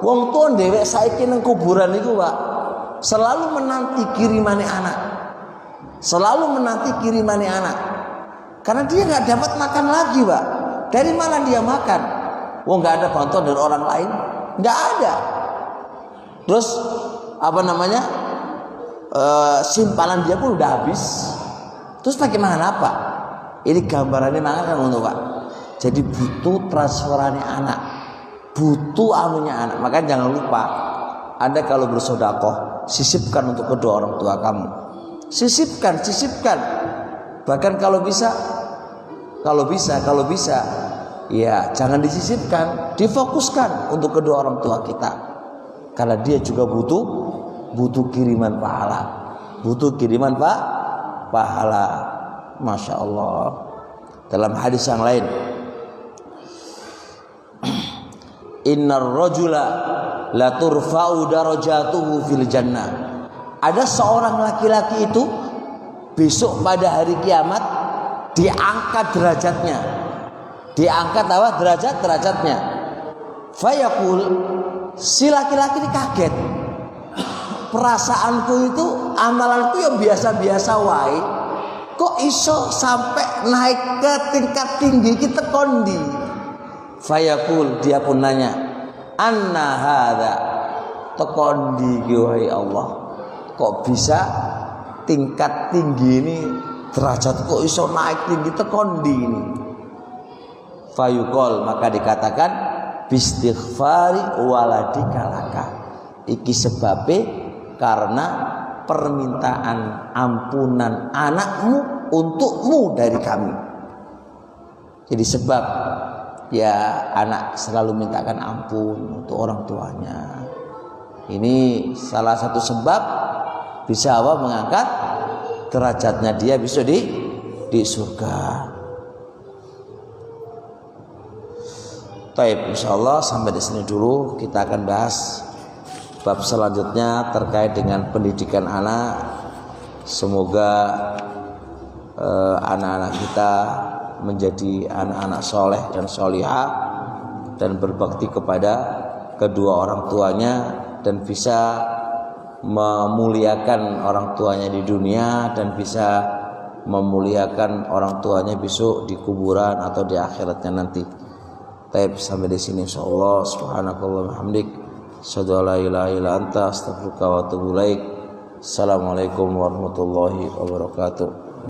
Wong tuwa dhewek saiki nang kuburan iku Pak, selalu menanti kirimane anak. Selalu menanti kirimane anak. Karena dia enggak dapat makan lagi Pak. Dari mana dia makan? Wong enggak ada bantuan dari orang lain, enggak ada. Terus simpanan dia pun udah habis. Terus bagaimana Pak? Ini gambarannya mangan untuk Pak. Jadi butuh transferannya anak, butuh anunya anak. Makanya jangan lupa, Anda kalau bersedekah sisipkan untuk kedua orang tua kamu. Sisipkan. Bahkan kalau bisa, ya jangan disisipkan, difokuskan untuk kedua orang tua kita. Karena dia juga butuh kiriman pahala. Pahala. Masya Allah. Dalam hadis yang lain, innar rajula la turfa'u darajatuhu fil jannah. Ada seorang laki-laki itu besok pada hari kiamat diangkat derajatnya. Diangkat apa? Derajatnya. Fayaqul, si laki-laki ini kaget. Perasaanku itu, amalanku yang biasa-biasa wae, kok iso sampai naik ke tingkat tinggi kita kondi. Fayaqul, dia pun nanya, anna hadza, tekondi wahai Allah, kok bisa tingkat tinggi ini, derajat kok iso naik tinggi tekondi ini. Fayuqol, maka dikatakan bistighfari waladika laka, iki sebabe karena permintaan ampunan anakmu untukmu dari kami. Jadi sebab ya anak selalu mintakan ampun untuk orang tuanya. Ini salah satu sebab bisa apa? Mengangkat derajatnya dia bisa di surga. Baik, insyaallah sampai di sini dulu. Kita akan bahas bab selanjutnya terkait dengan pendidikan anak. Semoga anak-anak kita menjadi anak-anak soleh dan solihah dan berbakti kepada kedua orang tuanya dan bisa memuliakan orang tuanya di dunia dan bisa memuliakan orang tuanya besok di kuburan atau di akhiratnya nanti. Baik, sampai di sini insyaallah. Subhanakallahumma wa bihamdik, asyhadu an la ilaha illa anta, astaghfiruka wa atubu ilaik. Assalamualaikum warahmatullahi wabarakatuh.